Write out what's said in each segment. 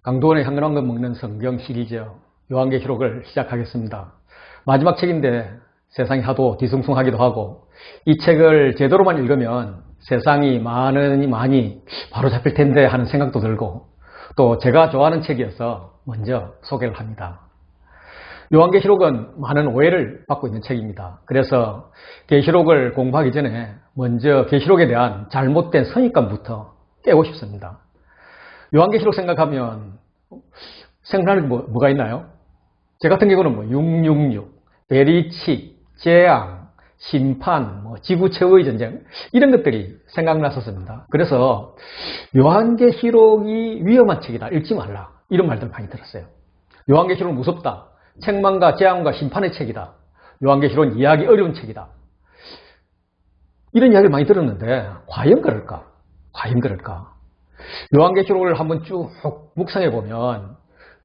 강도원의 현근왕금 먹는 성경 시리즈 요한계시록을 시작하겠습니다. 마지막 책인데 세상이 하도 뒤숭숭하기도 하고 이 책을 제대로만 읽으면 세상이 많이 바로잡힐 텐데 하는 생각도 들고 또 제가 좋아하는 책이어서 먼저 소개를 합니다. 요한계시록은 많은 오해를 받고 있는 책입니다. 그래서 계시록을 공부하기 전에 먼저 계시록에 대한 잘못된 선입관부터 깨고 싶습니다. 요한계시록 생각하면 생각나는 뭐가 있나요? 제 같은 경우는 666, 대리치, 재앙, 심판, 지구 최후의 전쟁 이런 것들이 생각났었습니다. 그래서 요한계시록이 위험한 책이다, 읽지 말라 이런 말들 많이 들었어요. 요한계시록은 무섭다, 책망과 재앙과 심판의 책이다, 요한계시록은 이해하기 어려운 책이다, 이런 이야기를 많이 들었는데 과연 그럴까? 요한계시록을 한번 쭉 묵상해 보면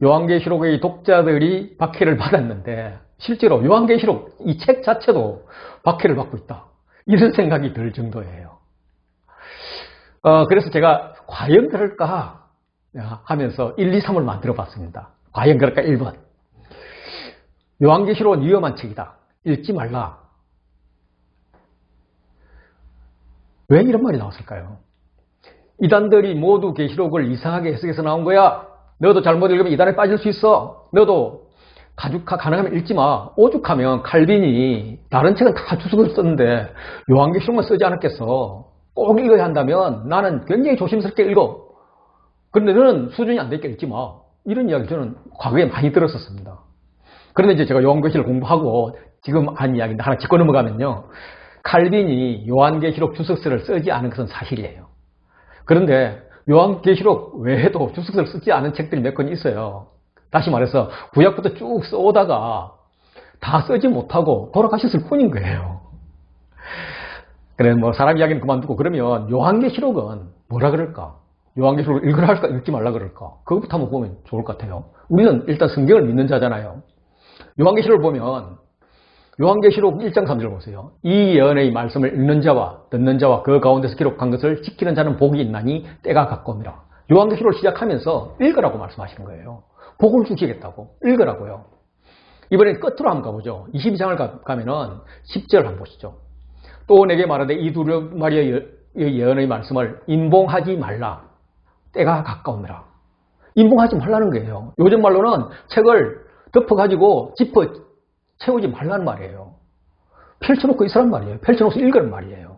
요한계시록의 독자들이 박해를 받았는데 실제로 요한계시록 이 책 자체도 박해를 받고 있다, 이런 생각이 들 정도예요. 그래서 제가 과연 그럴까 하면서 1, 2, 3을 만들어 봤습니다. 과연 그럴까? 1번, 요한계시록은 위험한 책이다, 읽지 말라. 왜 이런 말이 나왔을까요? 이단들이 모두 계시록을 이상하게 해석해서 나온 거야. 너도 잘못 읽으면 이단에 빠질 수 있어. 너도 가능하면 읽지 마. 오죽하면 칼빈이 다른 책은 다 주석을 썼는데 요한계시록만 쓰지 않았겠어. 꼭 읽어야 한다면 나는 굉장히 조심스럽게 읽어. 그런데 너는 수준이 안 되니까 읽지 마. 이런 이야기를 저는 과거에 많이 들었었습니다. 그런데 이제 제가 요한계시록을 공부하고 지금 한 이야기인데 하나 짚고 넘어가면요, 칼빈이 요한계시록 주석서를 쓰지 않은 것은 사실이에요. 그런데 요한계시록 외에도 주석서를 쓰지 않은 책들이 몇 권 있어요. 다시 말해서 구약부터 쭉 써오다가 다 쓰지 못하고 돌아가셨을 뿐인 거예요. 그래, 사람 이야기는 그만두고, 그러면 요한계시록은 뭐라 그럴까? 요한계시록을 읽으라 할까, 읽지 말라 그럴까? 그것부터 한번 보면 좋을 것 같아요. 우리는 일단 성경을 믿는 자잖아요. 요한계시록을 보면 요한계시록 1장 3절 보세요. 이 예언의 말씀을 읽는 자와 듣는 자와 그 가운데서 기록한 것을 지키는 자는 복이 있나니 때가 가까움이라. 요한계시록을 시작하면서 읽으라고 말씀하시는 거예요. 복을 주시겠다고, 읽으라고요. 이번엔 끝으로 한번 가보죠. 22장을 가면은 10절 한번 보시죠. 또 내게 말하되 이 두루마리의 예언의 말씀을 인봉하지 말라. 때가 가까움이라. 인봉하지 말라는 거예요. 요즘 말로는 책을 덮어가지고 짚어 채우지 말라는 말이에요. 펼쳐놓고 있으란 말이에요. 펼쳐놓고 읽으란 말이에요.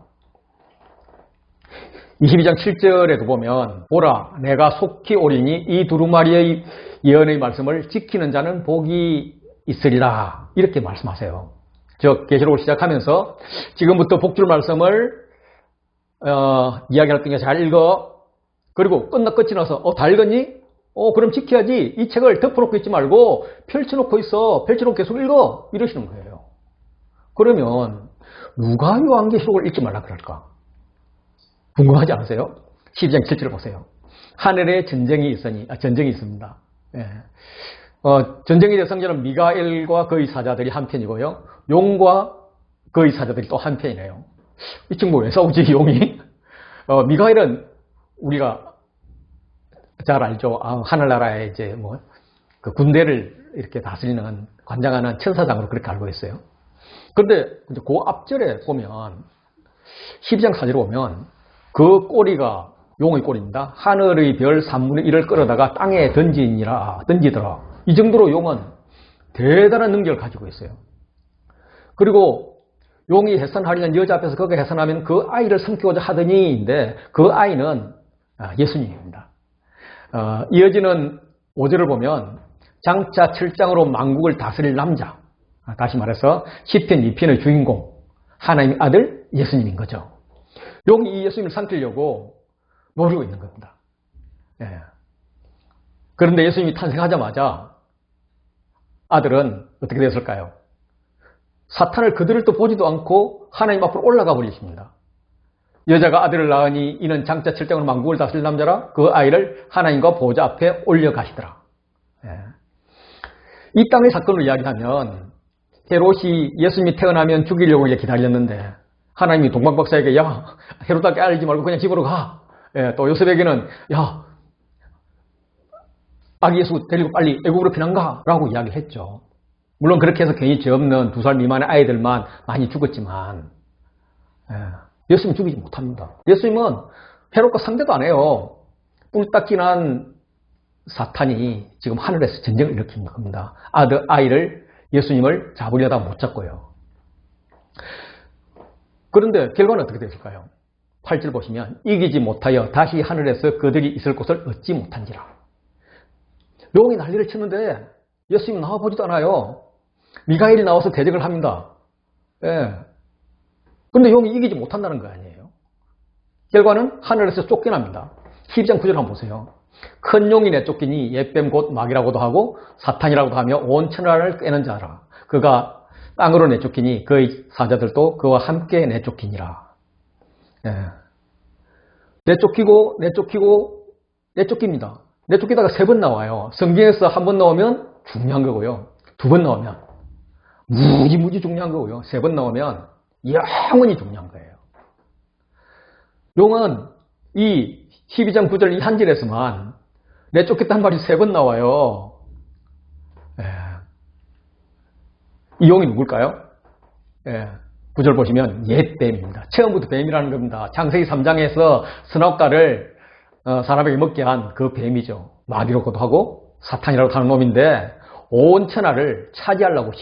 22장 7절에도 보면 보라, 내가 속히 오리니 이 두루마리의 예언의 말씀을 지키는 자는 복이 있으리라, 이렇게 말씀하세요. 즉 계시록을 시작하면서 지금부터 복줄 말씀을 이야기할 때니까 잘 읽어. 그리고 끝이 나서 다 읽었니? 그럼 지켜야지. 이 책을 덮어놓고 있지 말고 펼쳐놓고 있어. 펼쳐놓고 계속 읽어. 이러시는 거예요. 그러면 누가 요한계시록을 읽지 말라 그럴까? 궁금하지 않으세요? 12장 7절을 보세요. 하늘에 전쟁이 있습니다. 예. 전쟁의 대상자는 미가엘과 그의 사자들이 한 편이고요, 용과 그의 사자들이 또 한 편이네요. 이 친구 왜 싸우지, 용이? 미가엘은 우리가 잘 알죠. 하늘나라의 이제 그 군대를 이렇게 다스리는, 관장하는 천사장으로 그렇게 알고 있어요. 그런데 그 앞절에 보면 12장 4절에 보면 그 꼬리가 용의 꼬리입니다. 하늘의 별 3분의 1을 끌어다가 땅에 던지더라. 이 정도로 용은 대단한 능력을 가지고 있어요. 그리고 용이 해산하려는 여자 앞에서 그가 해산하면 그 아이를 삼키고자 하더니인데 그 아이는 예수님입니다. 이어지는 5절을 보면 장차 7장으로 만국을 다스릴 남자, 다시 말해서 시편 2편의 주인공 하나님의 아들 예수님인 거죠. 용이 이 예수님을 삼키려고 노리고 있는 겁니다. 예. 그런데 예수님이 탄생하자마자 아들은 어떻게 됐을까요? 사탄을 그들을 또 보지도 않고 하나님 앞으로 올라가 버리십니다. 여자가 아들을 낳으니 이는 장차 7장으로 만국을 다스릴 남자라. 그 아이를 하나님과 보좌 앞에 올려가시더라. 예. 이 땅의 사건을 이야기하면 헤롯이 예수님이 태어나면 죽이려고 이제 기다렸는데 하나님이 동방박사에게 야, 헤롯에게 알리지 말고 그냥 집으로 가. 예, 또 요셉에게는 야, 아기 예수 데리고 빨리 애국으로 피난가 라고 이야기했죠. 물론 그렇게 해서 괜히 죄 없는 2살 미만의 아이들만 많이 죽었지만 예수님 죽이지 못합니다. 예수님은 헤롯과 상대도 안 해요. 뿔딱지난 사탄이 지금 하늘에서 전쟁을 일으킨 겁니다. 아이를 예수님을 잡으려다 못 잡고요. 그런데 결과는 어떻게 됐을까요? 8절 보시면 이기지 못하여 다시 하늘에서 그들이 있을 곳을 얻지 못한지라. 용이 난리를 치는데 예수님 나와보지도 않아요. 미가엘이 나와서 대적을 합니다. 그런데 용이 이기지 못한다는 거 아니에요. 결과는 하늘에서 쫓겨납니다. 12장 9절 한번 보세요. 큰 용이 내쫓기니 옛뱀 곧 마귀라고도 하고 사탄이라고도 하며 온 천하를 꿰는 자라. 그가 땅으로 내쫓기니 그의 사자들도 그와 함께 내쫓기니라. 내쫓깁니다. 내쫓기다가 3번 나와요. 성경에서 한 번 나오면 중요한 거고요. 2번 나오면 무지 중요한 거고요. 3번 나오면 영원히 중요한 거예요. 용은 이 12장 9절 이 한 절에서만 내쫓겠다는 말이 3번 나와요. 이 용이 누굴까요? 9절 보시면 옛뱀입니다. 처음부터 뱀이라는 겁니다. 창세기 3장에서 선악과를 사람에게 먹게 한 그 뱀이죠. 마귀라고도 하고 사탄이라고 하는 놈인데 온 천하를 차지하고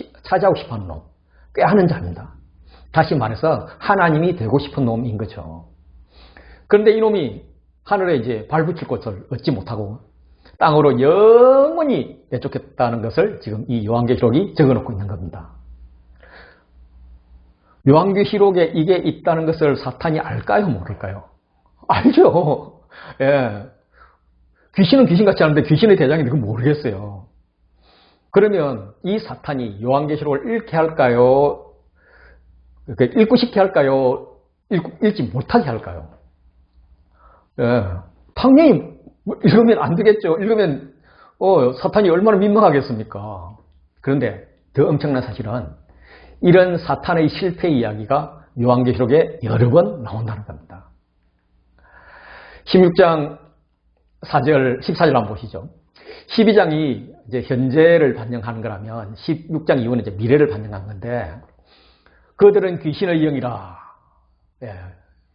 싶어하는 놈, 꾀하는 자입니다. 다시 말해서 하나님이 되고 싶은 놈인 거죠. 그런데 이놈이 하늘에 이제 발붙일 곳을 얻지 못하고 땅으로 영원히 내쫓겠다는 것을 지금 이 요한계시록이 적어놓고 있는 겁니다. 요한계시록에 이게 있다는 것을 사탄이 알까요? 모를까요? 알죠. 귀신은 귀신같이 하는데 귀신의 대장인데 그건 모르겠어요. 그러면 이 사탄이 요한계시록을 읽게 할까요? 읽고 싶게 할까요? 읽지 못하게 할까요? 당연히 읽으면 안 되겠죠. 읽으면 사탄이 얼마나 민망하겠습니까? 그런데 더 엄청난 사실은 이런 사탄의 실패 이야기가 요한계시록에 여러 번 나온다는 겁니다. 16장 4절, 14절 한번 보시죠. 12장이 이제 현재를 반영하는 거라면 16장 이후는 이제 미래를 반영한 건데 그들은 귀신의 영이라.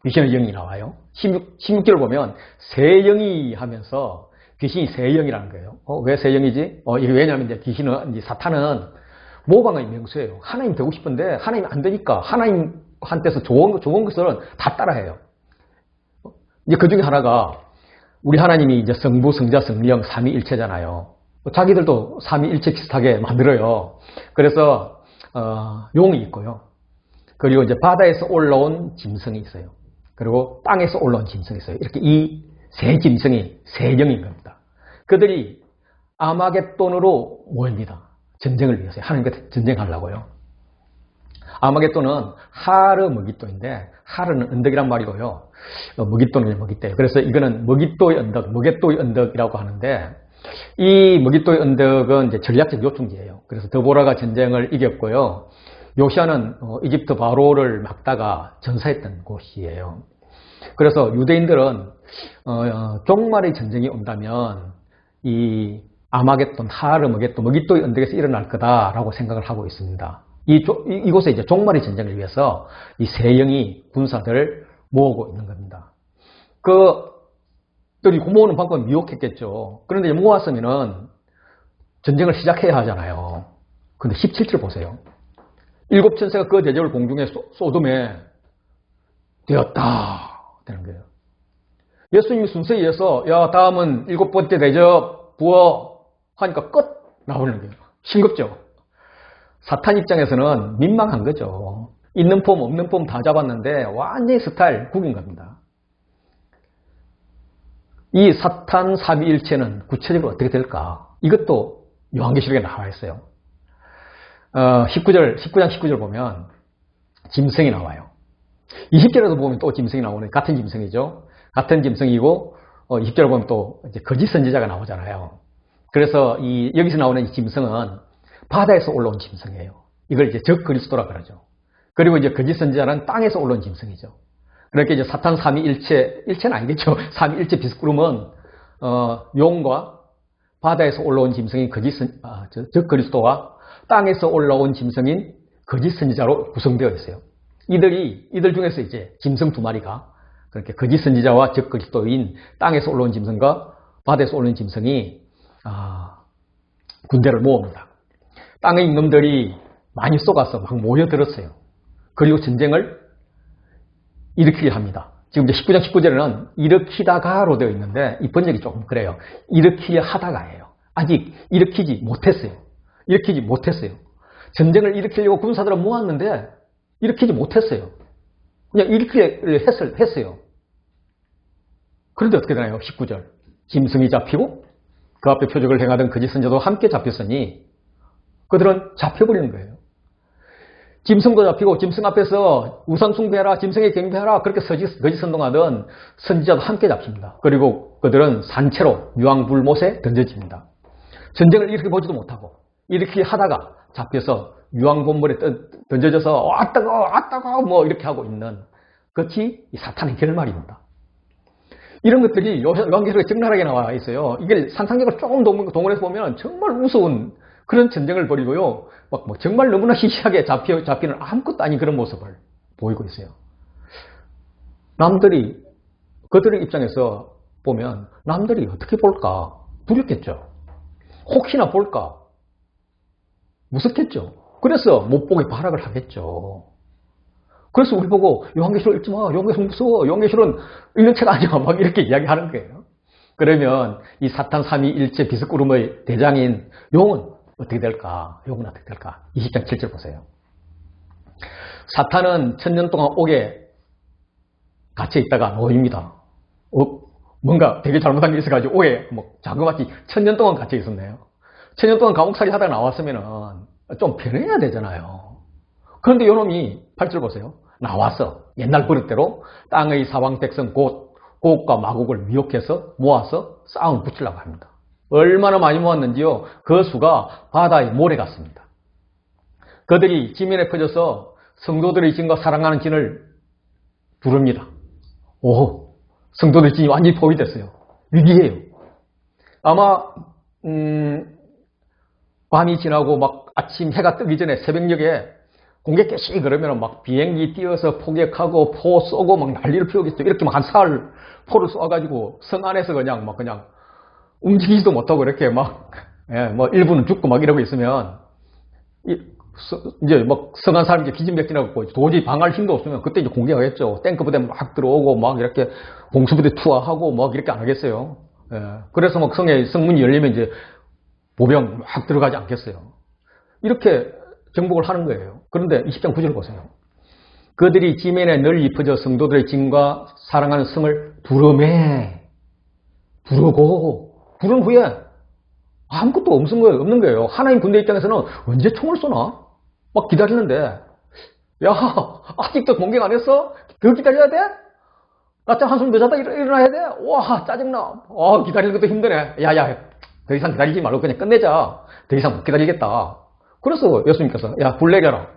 귀신의 영이 나와요. 16절을 보면 새 영이 하면서 귀신이 새 영이라는 거예요. 왜 새 영이지? 이게 왜냐하면 이제 귀신은, 이제 사탄은 모방의 명수예요. 하나님 되고 싶은데 하나님 안 되니까 하나님한테서 좋은 것을 다 따라해요. 이제 그 중에 하나가 우리 하나님이 이제 성부, 성자, 성령, 삼위일체잖아요. 자기들도 삼위일체 비슷하게 만들어요. 그래서 용이 있고요. 그리고 이제 바다에서 올라온 짐승이 있어요. 그리고 땅에서 올라온 짐승이 있어요. 이렇게 이 세 짐승이 세 영인 겁니다. 그들이 아마겟돈으로 모입니다. 전쟁을 위해서 하나님과 전쟁하려고요. 아마겟돈은 하르 머깃도인데 하르는 언덕이란 말이고요. 머깃도는 머깃대예요. 그래서 이거는 머깃도의 언덕, 머겟도의 언덕이라고 하는데 이 머깃도의 언덕은 이제 전략적 요충지예요. 그래서 드보라가 전쟁을 이겼고요. 요시아는 이집트 바로를 막다가 전사했던 곳이에요. 그래서 유대인들은 종말의 전쟁이 온다면 이 아마겟돈, 하르머겟돈, 머깃도의 언덕에서 일어날 거다라고 생각을 하고 있습니다. 이곳에 이제 종말의 전쟁을 위해서 이 세 영이 군사들을 모으고 있는 겁니다. 그들이 모으는 방법은 미혹했겠죠. 그런데 모았으면은 전쟁을 시작해야 하잖아요. 근데 17절 보세요. 7천세가 그 대접을 공중에 소돔에 되었다. 되는 거예요. 예수님이 순서에 의해서 다음은 7번째 대접 부어 하니까 끝 나오는 거예요. 싱겁죠. 사탄 입장에서는 민망한 거죠. 있는 폼 없는 폼 다 잡았는데 완전히 스타일 구긴 겁니다. 이 사탄 삼위일체는 구체적으로 어떻게 될까? 이것도 요한계시록에 나와 있어요. 19장 19절 보면 짐승이 나와요. 20절에도 보면 또 짐승이 나오는 같은 짐승이죠. 같은 짐승이고 20절에 보면 또 이제 거짓 선지자가 나오잖아요. 그래서 여기서 나오는 이 짐승은 바다에서 올라온 짐승이에요. 이걸 이제 적 그리스도라 그러죠. 그리고 이제 거짓 선지자는 땅에서 올라온 짐승이죠. 그러니까 이제 사탄 삼위일체는 아니겠죠. 삼위일체 비스꾸름은 용과 바다에서 올라온 짐승인 즉 그리스도와 땅에서 올라온 짐승인 거짓 선지자로 구성되어 있어요. 이들 중에서 이제 짐승 두 마리가 그렇게 거짓 선지자와 즉 그리스도인 땅에서 올라온 짐승과 바다에서 올라온 짐승이 군대를 모읍니다. 땅의 임금들이 많이 쏘가서 막 모여들었어요. 그리고 전쟁을 일으키려 합니다. 지금 이제 19장 19절에는 일으키다가로 되어 있는데 이 번역이 조금 그래요. 일으키려 하다가예요. 아직 일으키지 못했어요. 전쟁을 일으키려고 군사들은 모았는데 일으키지 못했어요. 그냥 일으키려 했어요. 그런데 어떻게 되나요? 19절. 짐승이 잡히고 그 앞에 표적을 행하던 거짓 선지자도 함께 잡혔으니 그들은 잡혀버리는 거예요. 짐승도 잡히고 짐승 앞에서 우상 숭배하라, 짐승에 경배하라 그렇게 거짓 선동하던 선지자도 함께 잡힙니다. 그리고 그들은 산채로 유황불못에 던져집니다. 전쟁을 일으켜 보지도 못하고 이렇게 하다가 잡혀서 유황불못에 던져져서 왔다가 뭐 이렇게 하고 있는 그것이 사탄의 결말입니다. 이런 것들이 요한계시록에 적나라하게 나와 있어요. 이게 상상력을 조금 동원해서 보면 정말 무서운 그런 전쟁을 벌이고요. 정말 너무나 시시하게 잡히는 아무것도 아닌 그런 모습을 보이고 있어요. 그들의 입장에서 보면 남들이 어떻게 볼까? 두렵겠죠. 혹시나 볼까? 무섭겠죠. 그래서 못 보게 발악을 하겠죠. 그래서 우리 보고 요한계시록 읽지 마. 요한계시록 무서워. 요한계시록은 읽는 책 아니야. 막 이렇게 이야기하는 거예요. 그러면 이 사탄 삼위일체 비스구름의 대장인 용은 어떻게 될까? 20장 7절 보세요. 사탄은 1000년 동안 옥에 갇혀 있다가 놓입니다. 뭔가 되게 잘못한 게 있어가지고 옥에 자그마치 1000년 동안 갇혀 있었네요. 1000년 동안 감옥살이 하다가 나왔으면 좀 변해야 되잖아요. 그런데 요놈이 8절 보세요. 나와서 옛날 버릇대로 땅의 사방 백성 곧 고국과 마국을 미혹해서 모아서 싸움 붙이려고 합니다. 얼마나 많이 모았는지요. 그 수가 바다의 모래 같습니다. 그들이 지면에 퍼져서 성도들의 진과 사랑하는 진을 부릅니다. 성도들의 진이 완전히 포위됐어요. 위기예요. 아마 밤이 지나고 아침 해가 뜨기 전에 새벽녘에 공개 깨시 그러면 비행기 띄어서 포격하고 포 쏘고 난리를 피우겠죠. 이렇게 한 사흘 포를 쏘아가지고 성 안에서 그냥 움직이지도 못하고 이렇게 1분은 죽고 이러고 있으면 이제 성 안 사람이 기진맥진하고 도저히 방어할 힘도 없으면 그때 이제 공격하겠죠. 탱크 부대 들어오고 이렇게 공수부대 투하하고 이렇게 안 하겠어요. 그래서 성문이 열리면 이제 보병 들어가지 않겠어요. 이렇게 정복을 하는 거예요. 그런데 20장 9절 보세요. 그들이 지면에 널리 퍼져 성도들의 진과 사랑하는 성을 부른 후에 아무것도 없는 거예요. 하나님 군대 입장에서는 언제 총을 쏘나? 기다리는데 아직도 공격 안 했어? 더 기다려야 돼? 낮잠 한숨 더 자다 일어나야 돼? 와 짜증나. 기다리는 것도 힘드네. 더 이상 기다리지 말고 그냥 끝내자. 더 이상 못 기다리겠다. 그래서 예수님께서 불 내려라.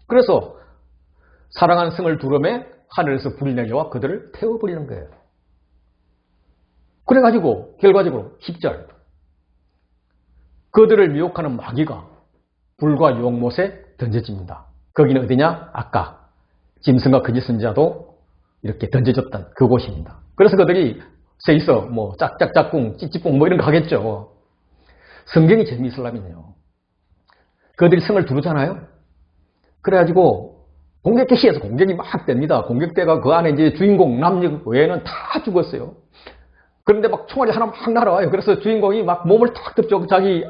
그래서 사랑하는 성을 두름에 하늘에서 불이 내려와 그들을 태워버리는 거예요. 그래가지고 결과적으로 10절 그들을 미혹하는 마귀가 불과 유황못에 던져집니다. 거기는 어디냐? 아까 짐승과 거짓 선지자도 이렇게 던져졌던 그곳입니다. 그래서 그들이 세이서 짝짝짝꿍 찌찌뿡 이런 거 하겠죠. 성경이 재미있으려면요. 그들이 성을 두르잖아요. 그래가지고 공격 개시해서 공격이 됩니다. 공격대가 그 안에 이제 주인공 남녀 외에는 다 죽었어요. 그런데 총알이 하나 날아와요. 그래서 주인공이 몸을 탁 덮죠. 자기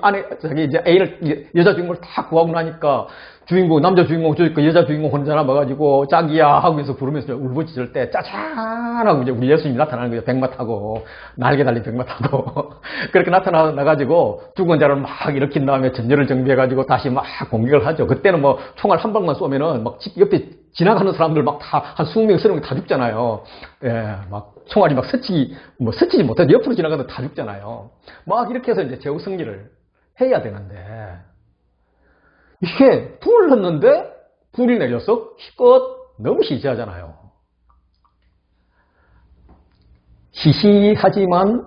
이제 애인을, 여자 주인공을 탁 구하고 나니까 남자 주인공 죽고 여자 주인공 혼자 남아가지고 자기야 하면서 부르면서 울부짖을 때 짜잔하고 이제 우리 예수님이 나타나는 거죠. 백마 타고, 날개 달린 백마 타고. 그렇게 나타나가지고 죽은 자를 일으킨 다음에 전열을 정비해가지고 다시 공격을 하죠. 그때는 총알 한 방만 쏘면은 옆에 지나가는 사람들 다 한 20명, 30명 다 죽잖아요. 총알이 스치지 못해도 옆으로 지나가도 다 죽잖아요. 이렇게 해서 이제 제후 승리를 해야 되는데, 이게 불을 넣었는데 불이 내려서 너무 시시하잖아요. 시시하지만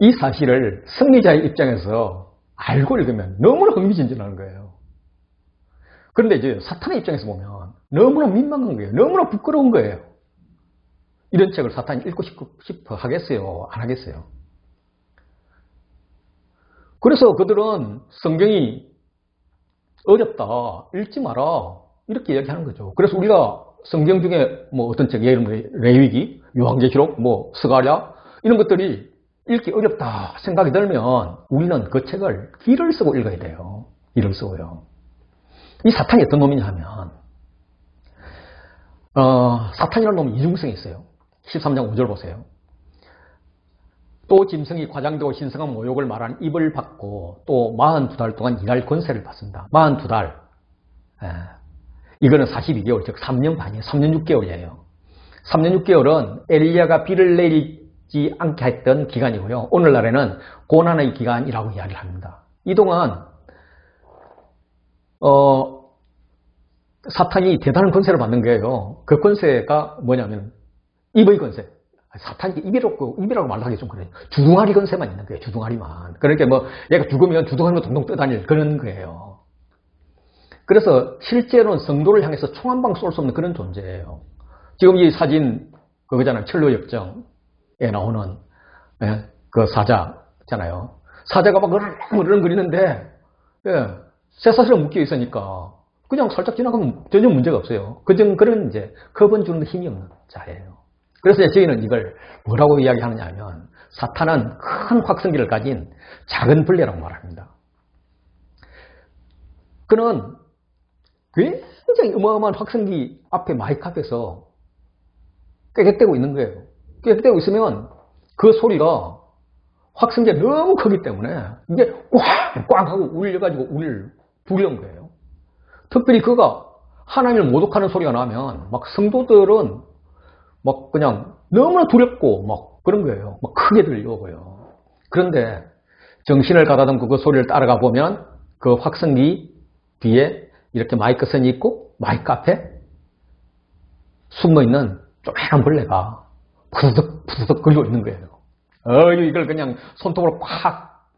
이 사실을 승리자의 입장에서 알고 읽으면 너무나 흥미진진한 거예요. 그런데 이제 사탄의 입장에서 보면 너무나 민망한 거예요. 너무나 부끄러운 거예요. 이런 책을 사탄이 읽고 싶어 하겠어요? 안 하겠어요? 그래서 그들은 성경이 어렵다, 읽지 마라, 이렇게 이야기하는 거죠. 그래서 우리가 성경 중에 뭐 어떤 책, 예를 들면 레위기, 요한계시록, 뭐 스가랴 이런 것들이 읽기 어렵다 생각이 들면 우리는 그 책을 기를 쓰고 읽어야 돼요. 기를 쓰고요. 이 사탄이 어떤 놈이냐 하면 사탄이라는 놈이 이중성이 있어요. 13장 5절 보세요. 또 짐승이 과장되고 신성한 모욕을 말하는 입을 받고 또 42달 동안 일할 권세를 받습니다. 42달. 이거는 42개월, 즉 3년 반이에요. 3년 6개월이에요. 3년 6개월은 엘리야가 비를 내리지 않게 했던 기간이고요. 오늘날에는 고난의 기간이라고 이야기를 합니다. 이 동안 사탄이 대단한 권세를 받는 거예요. 그 권세가 뭐냐면 입의 권세. 사탄이 입이라고 말하기 좀 그래요. 주둥아리 권세만 있는 거예요. 주둥아리만. 그러니까 뭐 얘가 죽으면 주둥아리로 동동 떠다닐 그런 거예요. 그래서 실제로는 성도를 향해서 총 한 방 쏠 수 없는 그런 존재예요. 지금 이 사진 그거잖아요. 철로역정에 나오는 그 사자잖아요. 사자가 막 으르렁거리는데 쇠사슬에 묶여 있으니까 그냥 살짝 지나가면 전혀 문제가 없어요. 그런 이제 겁은 주는 힘이 없는 자예요. 그래서 저희는 이걸 뭐라고 이야기하느냐 하면 사탄은 큰 확성기를 가진 작은 벌레라고 말합니다. 그는 굉장히 어마어마한 확성기 앞에 마이크 앞에서 꾀꾀대고 있는 거예요. 꾀꾀대고 있으면 그 소리가 확성기가 너무 크기 때문에 이게 꽝꽝 하고 울려가지고 우리를 부려온 거예요. 특별히 그가 하나님을 모독하는 소리가 나면 막 성도들은 막 그냥 너무나 두렵고 막 그런 거예요. 막 크게 들려오고요. 그런데 정신을 가다듬고 그 소리를 따라가 보면 그 확성기 뒤에 이렇게 마이크 선이 있고 마이크 앞에 숨어있는 조그만 벌레가 푸드득 거리고 있는 거예요. 이걸 그냥 손톱으로 콱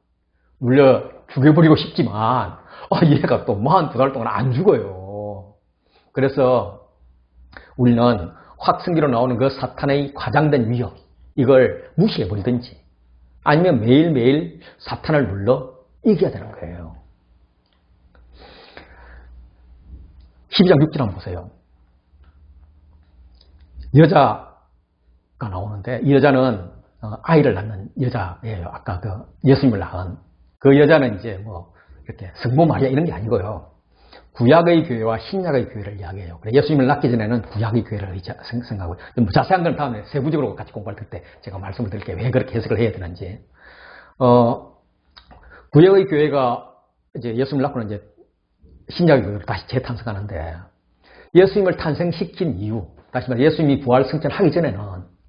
물려 죽여버리고 싶지만 얘가 또 42달 동안 안 죽어요. 그래서 우리는 확성기로 나오는 그 사탄의 과장된 위협 이걸 무시해버리든지 아니면 매일매일 사탄을 눌러 이겨야 되는 거예요. 12장 6절 한번 보세요. 여자가 나오는데 이 여자는 아이를 낳는 여자예요. 아까 그 예수님을 낳은 그 여자는 이제 뭐 이렇게 성모 마리아 이런 게 아니고요. 구약의 교회와 신약의 교회를 이야기해요. 그래 예수님을 낳기 전에는 구약의 교회를 생각하고 뭐 자세한 건 다음에 세부적으로 같이 공부할 때 제가 말씀을 드릴게요. 왜 그렇게 해석을 해야 되는지. 구약의 교회가 이제 예수님을 낳고는 이제 신약의 교회로 다시 재탄생하는데 예수님을 탄생시킨 이유, 다시 말해 예수님이 부활 승천하기 전에는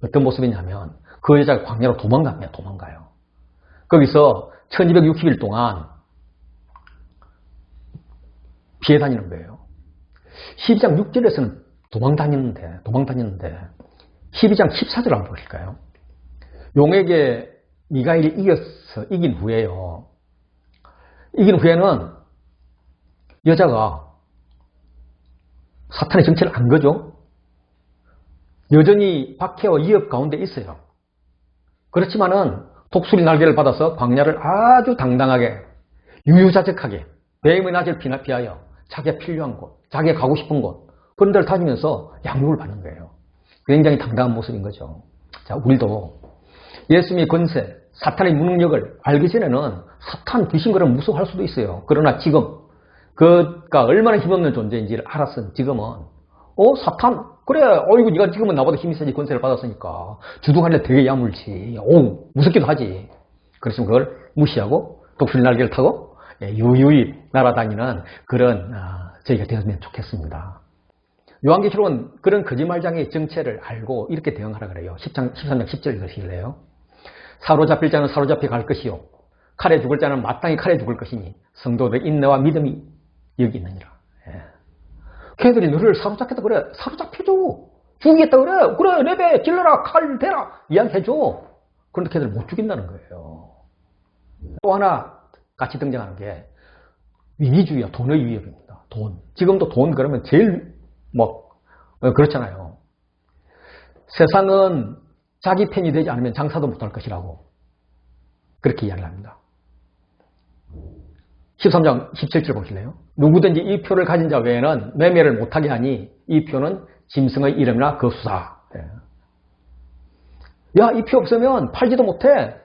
어떤 모습이냐면 그 여자가 광야로 도망갑니다. 도망가요. 거기서 1260일 동안 피해 다니는 거예요. 12장 6절에서는 도망다녔는데 12장 14절 한번 보실까요? 용에게 미가엘이 이긴 후에요. 이긴 후에는 여자가 사탄의 정체를 안 거죠. 여전히 박해와 위협 가운데 있어요. 그렇지만은 독수리 날개를 받아서 광야를 아주 당당하게 유유자적하게 뱀의 낯을 피하여 자기가 필요한 곳, 자기가 가고 싶은 곳 그런 데를 다니면서 양육을 받는 거예요. 굉장히 당당한 모습인 거죠. 자, 우리도 예수님의 권세, 사탄의 무능력을 알기 전에는 사탄 귀신 그런 무서워할 수도 있어요. 그러나 지금 그가 얼마나 힘없는 존재인지를 알았은 지금은 사탄 그래 어이구 네가 지금은 나보다 힘이 세지 권세를 받았으니까 주둥아리를 되게 야물지 무섭기도 하지. 그렇지만 그걸 무시하고 독수리 날개를 타고 유유히 날아다니는 그런 저희가 되었으면 좋겠습니다. 요한계시록은 그런 거짓말장의 정체를 알고 이렇게 대응하라 그래요. 13장 10절 읽으실래요? 사로잡힐 자는 사로잡혀 갈 것이요 칼에 죽을 자는 마땅히 칼에 죽을 것이니 성도들의 인내와 믿음이 여기 있느니라. 걔들이 너를 사로잡겠다 그래. 사로잡혀줘. 죽이겠다 그래. 그래 내배 질러라 칼 대라 이야기해줘. 그런데 걔들 못 죽인다는 거예요. 또 하나 같이 등장하는 게 위기주의와 돈의 위협입니다. 돈. 지금도 돈 그러면 제일 그렇잖아요. 세상은 자기 편이 되지 않으면 장사도 못할 것이라고 그렇게 이야기를 합니다. 13장 17절 보실래요? 누구든지 이 표를 가진 자 외에는 매매를 못하게 하니 이 표는 짐승의 이름이나 그 수사. 야, 이 표 없으면 팔지도 못해.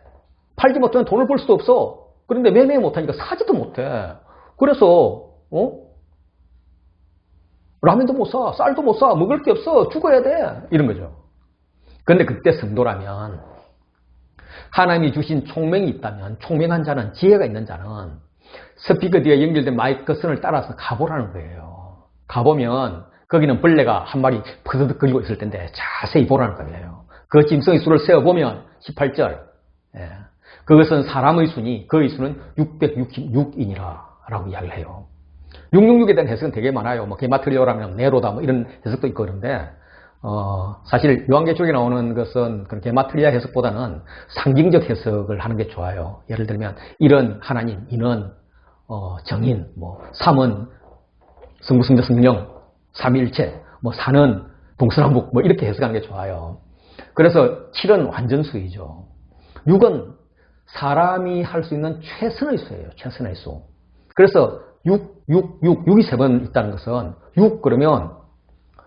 팔지 못하면 돈을 벌 수도 없어. 그런데 매매 못하니까 사지도 못해. 그래서 라면도 못 사, 쌀도 못 사, 먹을 게 없어, 죽어야 돼. 이런 거죠. 그런데 그때 성도라면 하나님이 주신 총명이 있다면, 총명한 자는, 지혜가 있는 자는 스피커 뒤에 연결된 마이크 선을 따라서 가보라는 거예요. 가보면 거기는 벌레가 한 마리 퍼드득 걸리고 있을 텐데 자세히 보라는 거예요. 그 짐승의 수를 세어보면 18절 그것은 사람의 수니 그의 수는 666이니라 라고 이야기를 해요. 666에 대한 해석은 되게 많아요. 게마트리오라면 네로다 이런 해석도 있고 그런데 사실 요한계시록에 나오는 것은 그런 게마트리아 해석보다는 상징적 해석을 하는 게 좋아요. 예를 들면 이런 하나님, 이는 정인, 삼은 성부, 성자, 성령, 삼위일체, 사는 동서남북 이렇게 해석하는 게 좋아요. 그래서 7은 완전수이죠. 6은 사람이 할 수 있는 최선의 수예요. 최선의 수. 그래서 6이 3번 있다는 것은 6 그러면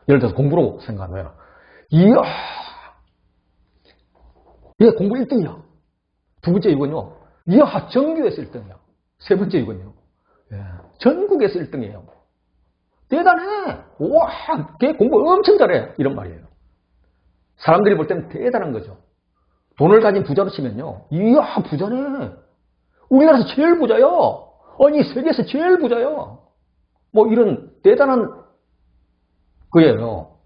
예를 들어서 공부로 생각하면 이야 얘 공부 1등이야. 두 번째 이건요. 이야 전교에서 1등이야. 세 번째 이건요. 전국에서 1등이에요. 대단해. 와, 걔 공부 엄청 잘해. 이런 말이에요. 사람들이 볼 때는 대단한 거죠. 돈을 가진 부자로 치면요. 이야 부자네. 우리나라에서 제일 부자야. 아니 세계에서 제일 부자야. 이런 대단한 거예요.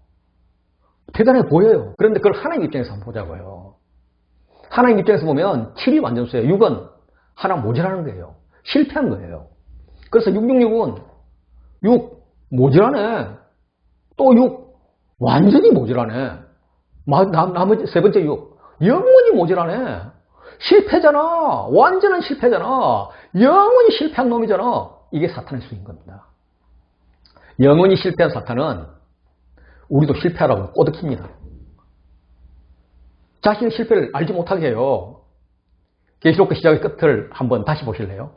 대단해 보여요. 그런데 그걸 하나님 입장에서 한번 보자고요. 하나님 입장에서 보면 7이 완전수예요. 6은 하나 모자라는 거예요. 실패한 거예요. 그래서 666은 6 모자라네. 또 6 완전히 모자라네. 나머지 세 번째 6 영원히 모자라네. 실패잖아. 완전한 실패잖아. 영원히 실패한 놈이잖아. 이게 사탄의 수인 겁니다. 영원히 실패한 사탄은 우리도 실패하라고 꼬드깁니다. 자신의 실패를 알지 못하게 해요. 계시록의 시작의 끝을 한번 다시 보실래요?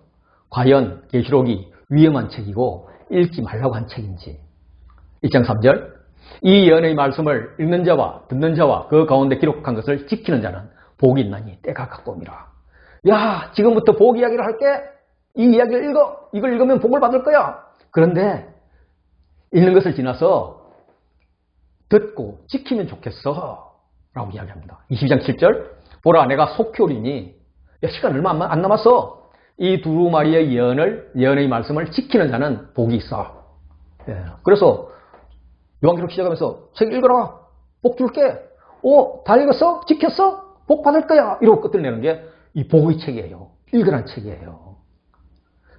과연 계시록이 위험한 책이고 읽지 말라고 한 책인지. 1장 3절 이 예언의 말씀을 읽는 자와 듣는 자와 그 가운데 기록한 것을 지키는 자는 복이 있나니 때가 가까움이라. 야, 지금부터 복 이야기를 할게. 이 이야기를 읽어. 이걸 읽으면 복을 받을 거야. 그런데 읽는 것을 지나서 듣고 지키면 좋겠어 라고 이야기합니다. 22장 7절 보라 내가 속히 오리니 시간 얼마 안 남았어. 이 두루마리의 예언의 말씀을 지키는 자는 복이 있어. 그래서 요한계시록 시작하면서 책 읽어라. 복 줄게. 다 읽었어? 지켰어? 복 받을 거야. 이러고 끝을 내는 게 이 복의 책이에요. 읽으란 책이에요.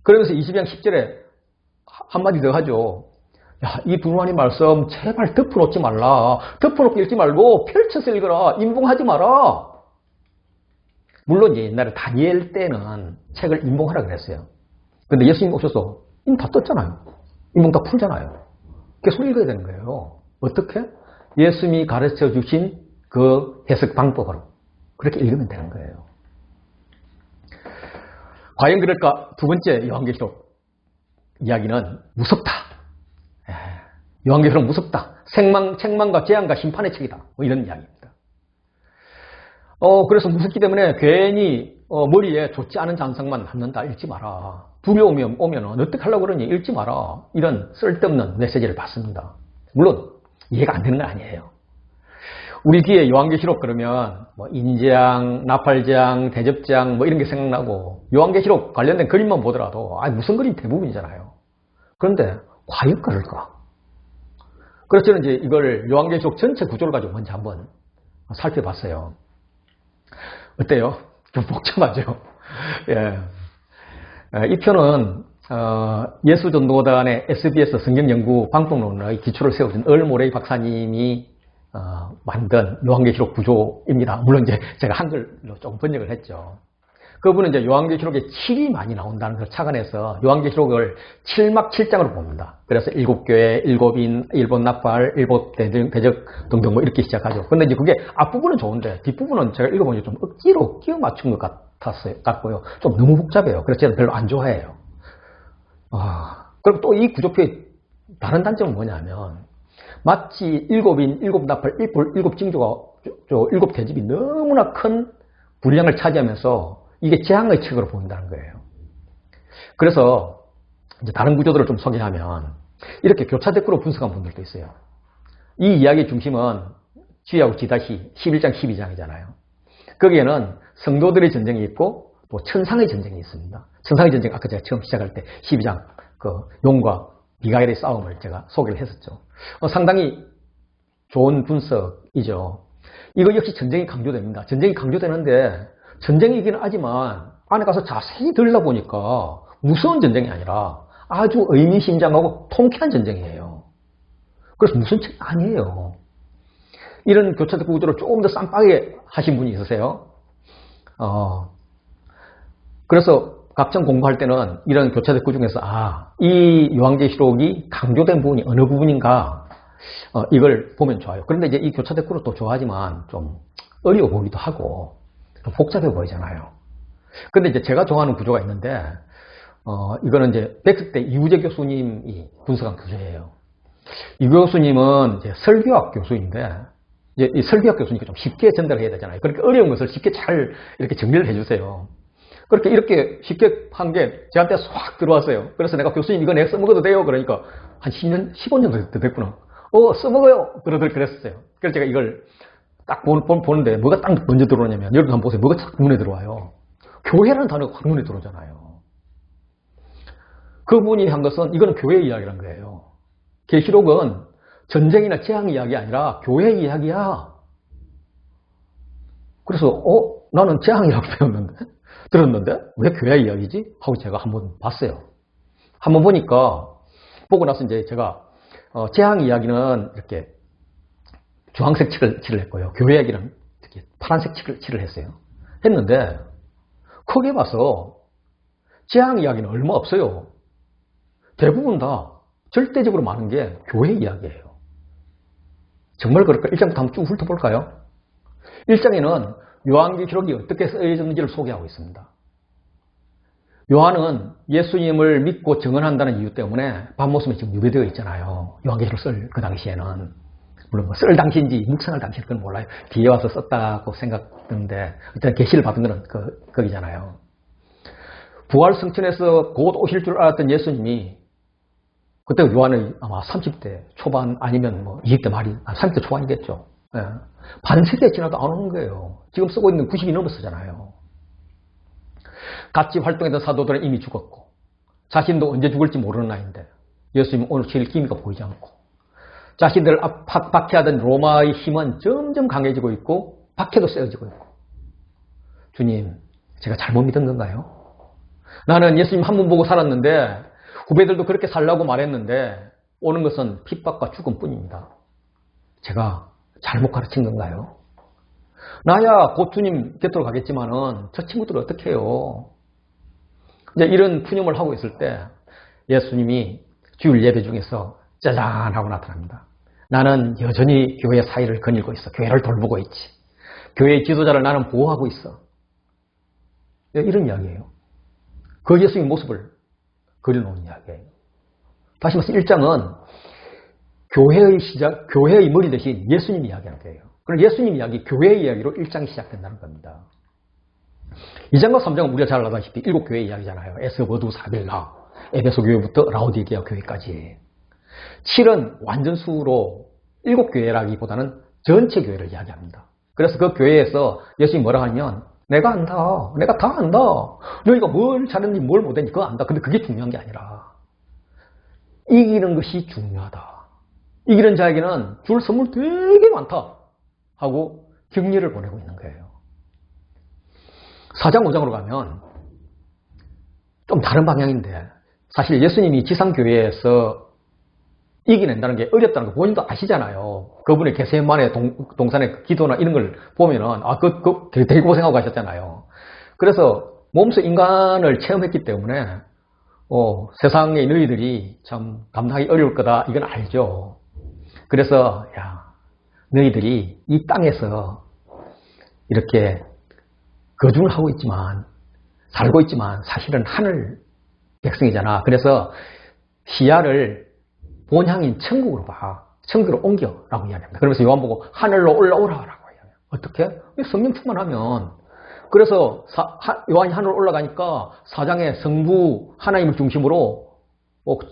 그러면서 22장 10절에 한마디 더 하죠. 야, 이 두루마리 말씀 제발 덮어놓지 말라. 덮어놓고 읽지 말고 펼쳐서 읽어라. 인봉하지 마라. 물론 옛날에 다니엘 때는 책을 인봉하라 그랬어요. 근데 예수님 오셔서 인봉 다 떴잖아요. 인봉 다 풀잖아요. 계속 읽어야 되는 거예요. 어떻게? 예수님이 가르쳐 주신 그 해석 방법으로 그렇게 읽으면 되는 거예요. 과연 그럴까? 두 번째 요한계시록 이야기는 무섭다. 요한계시록은 무섭다. 책망과 재앙과 심판의 책이다. 이런 이야기입니다. 그래서 무섭기 때문에 괜히 머리에 좋지 않은 잔상만 남는다. 읽지 마라. 두려움이 오면 어떻게 하려고 그러니 읽지 마라. 이런 쓸데없는 메시지를 받습니다. 물론 이해가 안 되는 건 아니에요. 우리 귀에 요한계시록 그러면 인재앙, 나팔장, 대접장 이런 게 생각나고 요한계시록 관련된 그림만 보더라도 무슨 그림 대부분이잖아요. 그런데 과연 그럴까? 그래서 저는 이제 이걸 요한계시록 전체 구조를 가지고 먼저 한번 살펴봤어요. 어때요? 좀 복잡하죠? 예. 이 편은 예수전도단의 SBS 성경연구 방법론의 기초를 세워준 얼모레이 박사님이 만든 요한계시록 구조입니다. 물론 이제 제가 한글로 조금 번역을 했죠. 그분은 이제 요한계시록에 7이 많이 나온다는 걸 착안해서 요한계시록을 7막 7장으로 봅니다. 그래서 7교회, 7인, 7납발, 7대적 등등 뭐 이렇게 시작하죠. 근데 이제 그게 앞부분은 좋은데 뒷부분은 제가 읽어보니 좀 억지로 끼워 맞춘 것 같고요. 좀 너무 복잡해요. 그래서 저는 별로 안 좋아해요. 그리고 또 이 구조표의 다른 단점은 뭐냐면 마치 7인, 7납발, 7징조가 7대집이 너무나 큰 분량을 차지하면서 이게 재앙의 책으로 보인다는 거예요. 그래서 이제 다른 구조들을 좀 소개하면 이렇게 교차대꾸로 분석한 분들도 있어요. 이 이야기의 중심은 지하고 지다시 11장, 12장이잖아요. 거기에는 성도들의 전쟁이 있고 또 천상의 전쟁이 있습니다. 천상의 전쟁 아까 제가 처음 시작할 때 12장 그 용과 미가엘의 싸움을 제가 소개를 했었죠. 상당히 좋은 분석이죠. 이거 역시 전쟁이 강조됩니다. 전쟁이 강조되는데 전쟁이긴 하지만 안에 가서 자세히 들여다보니까 무서운 전쟁이 아니라 아주 의미심장하고 통쾌한 전쟁이에요. 그래서 무슨 책 아니에요. 이런 교차대꾸 구조를 조금 더 쌈박하게 하신 분이 있으세요. 그래서 각종 공부할 때는 이런 교차대꾸 중에서 이 요한계시록이 강조된 부분이 어느 부분인가 이걸 보면 좋아요. 그런데 이제 이 교차대꾸를 또 좋아하지만 좀 어려워 보이기도 하고 좀 복잡해 보이잖아요. 근데 이제 제가 좋아하는 구조가 있는데 이거는 이제 백석대 이우재 교수님이 분석한 구조예요. 이 교수님은 이제 설교학 교수인데 이제 이 설교학 교수니까 좀 쉽게 전달해야 되잖아요. 그러니까 어려운 것을 쉽게 잘 이렇게 정리를 해주세요. 그렇게 이렇게 쉽게 한 게 저한테 싹 들어왔어요. 그래서 내가 교수님 이거 내가 써먹어도 돼요? 그러니까 한 10년, 15년 됐구나. 써먹어요. 그랬었어요. 그래서 제가 이걸 딱 보는데 뭐가 딱 먼저 들어오냐면 여러분 한번 보세요. 뭐가 딱 눈에 들어와요. 교회라는 단어가 확 눈에 들어오잖아요. 그분이 한 것은 이거는 교회 이야기란 거예요. 계시록은 전쟁이나 재앙 이야기 아니라 교회 이야기야. 그래서 나는 재앙 이야기 들었는데 왜 교회 이야기지? 하고 제가 한번 봤어요. 한번 보고 나서 이제 제가 재앙 이야기는 이렇게 주황색 칠을 했고요. 교회 이야기는 이렇게 파란색 칠을 했어요. 했는데 크게 봐서 재앙 이야기는 얼마 없어요. 대부분 다 절대적으로 많은 게 교회 이야기예요. 정말 그럴까요? 1장부터 한번 쭉 훑어볼까요? 1장에는 요한계시록이 어떻게 쓰여졌는지를 소개하고 있습니다. 요한은 예수님을 믿고 증언한다는 이유 때문에 밤모습에 지금 유배되어 있잖아요. 요한계시록 쓸 그 당시에는. 물론 뭐 쓸 당시인지 묵상할 당시인지 그건 몰라요. 뒤에 와서 썼다고 생각드는데 일단 계시를 받은 거는 거기잖아요. 부활 성천에서 곧 오실 줄 알았던 예수님이 그때 요한은 아마 30대 초반 아니면 뭐 20대 말이 30대 초반이겠죠. 예. 반세기가 지나도 안 오는 거예요. 지금 쓰고 있는 90이 넘었잖아요. 같이 활동했던 사도들은 이미 죽었고 자신도 언제 죽을지 모르는 나이인데 예수님은 오늘 제일 기미가 보이지 않고 자신들을 박해하던 로마의 힘은 점점 강해지고 있고 박해도 세워지고 있고 주님, 제가 잘못 믿은 건가요? 나는 예수님 한 번 보고 살았는데 후배들도 그렇게 살라고 말했는데 오는 것은 핍박과 죽음뿐입니다. 제가 잘못 가르친 건가요? 나야 곧 주님 곁으로 가겠지만은 저 친구들은 어떻게 해요? 이제 이런 푸념을 하고 있을 때 예수님이 주일 예배 중에서 짜잔 하고 나타납니다. 나는 여전히 교회 사이를 거닐고 있어. 교회를 돌보고 있지. 교회의 지도자를 나는 보호하고 있어. 이런 이야기예요. 그 예수님의 모습을 그려놓은 이야기예요. 다시 말해서 1장은 교회의 시작, 교회의 머리 대신 예수님 이야기하는 거예요. 그럼 예수님 이야기, 교회 이야기로 1장이 시작된다는 겁니다. 2장과 3장은 우리가 잘 알다시피 7교회 이야기잖아요. 에스버두, 사빌라, 에베소 교회부터 라오디게아 교회까지. 7은 완전수로 7교회라기보다는 전체 교회를 이야기합니다. 그래서 그 교회에서 예수님이 뭐라 하면 내가 안다. 내가 다 안다. 너희가 뭘 잘했는지 뭘 못했는지 그거 안다. 근데 그게 중요한 게 아니라 이기는 것이 중요하다. 이기는 자에게는 줄 선물 되게 많다. 하고 격려를 보내고 있는 거예요. 4장, 5장으로 가면 좀 다른 방향인데 사실 예수님이 지상교회에서 이겨낸다는 게 어렵다는 거 본인도 아시잖아요. 그분의 겟세마네 동산의 기도나 이런 걸 보면은 데리고 고생하고 가셨잖아요. 그래서 몸소 인간을 체험했기 때문에 세상의 너희들이 참 감당하기 어려울 거다 이건 알죠. 그래서 야, 너희들이 이 땅에서 이렇게 거주를 하고 있지만 살고 있지만 사실은 하늘 백성이잖아. 그래서 시야를 본향인 천국으로 봐. 천국으로 옮겨라고 이야기합니다. 그러면서 요한 보고 하늘로 올라오라라고 이야기해요. 어떻게? 성령 충만하면. 그래서 요한이 하늘로 올라가니까 4장에 성부 하나님을 중심으로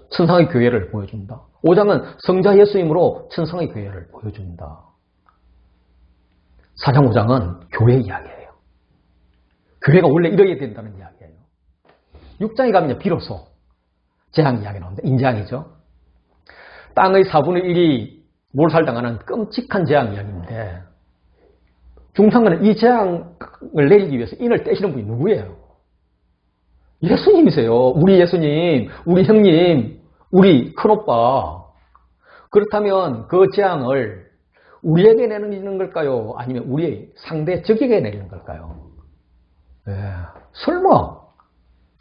천상의 교회를 보여준다. 5장은 성자 예수님으로 천상의 교회를 보여준다. 4장 5장은 교회 이야기예요. 교회가 원래 이래야 된다는 이야기예요. 6장에 가면 비로소 재앙 이야기 나오는데 인재앙이죠. 땅의 4분의 1이 몰살당하는 끔찍한 재앙 이야기인데 중요한 것은 이 재앙을 내리기 위해서 인을 떼시는 분이 누구예요? 예수님이세요. 우리 예수님, 우리 형님, 우리 큰오빠. 그렇다면 그 재앙을 우리에게 내리는 걸까요? 아니면 우리의 상대 적에게 내리는 걸까요? 설마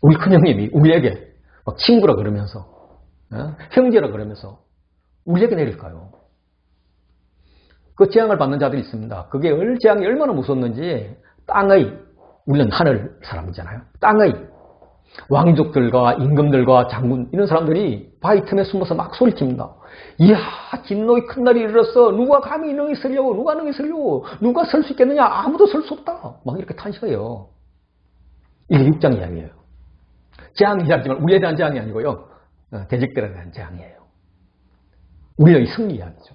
우리 큰형님이 우리에게 막 친구라 그러면서 형제라 그러면서 우리에게 내릴까요? 그 재앙을 받는 자들이 있습니다. 그게 재앙이 얼마나 무섭는지 땅의, 우리는 하늘 사람이잖아요. 땅의 왕족들과 임금들과 장군 이런 사람들이 바위 틈에 숨어서 막 소리칩니다. 이야, 진노의 큰 날이 이르렀어. 누가 감히 능히 서려고, 누가 능히 서려고, 누가 설 수 있겠느냐? 아무도 설 수 없다. 막 이렇게 탄식해요. 이게 6장 이야기예요. 재앙 이야기지만 우리에 대한 재앙이 아니고요. 대적들에 대한 재앙이에요. 우리의 승리 이야기죠.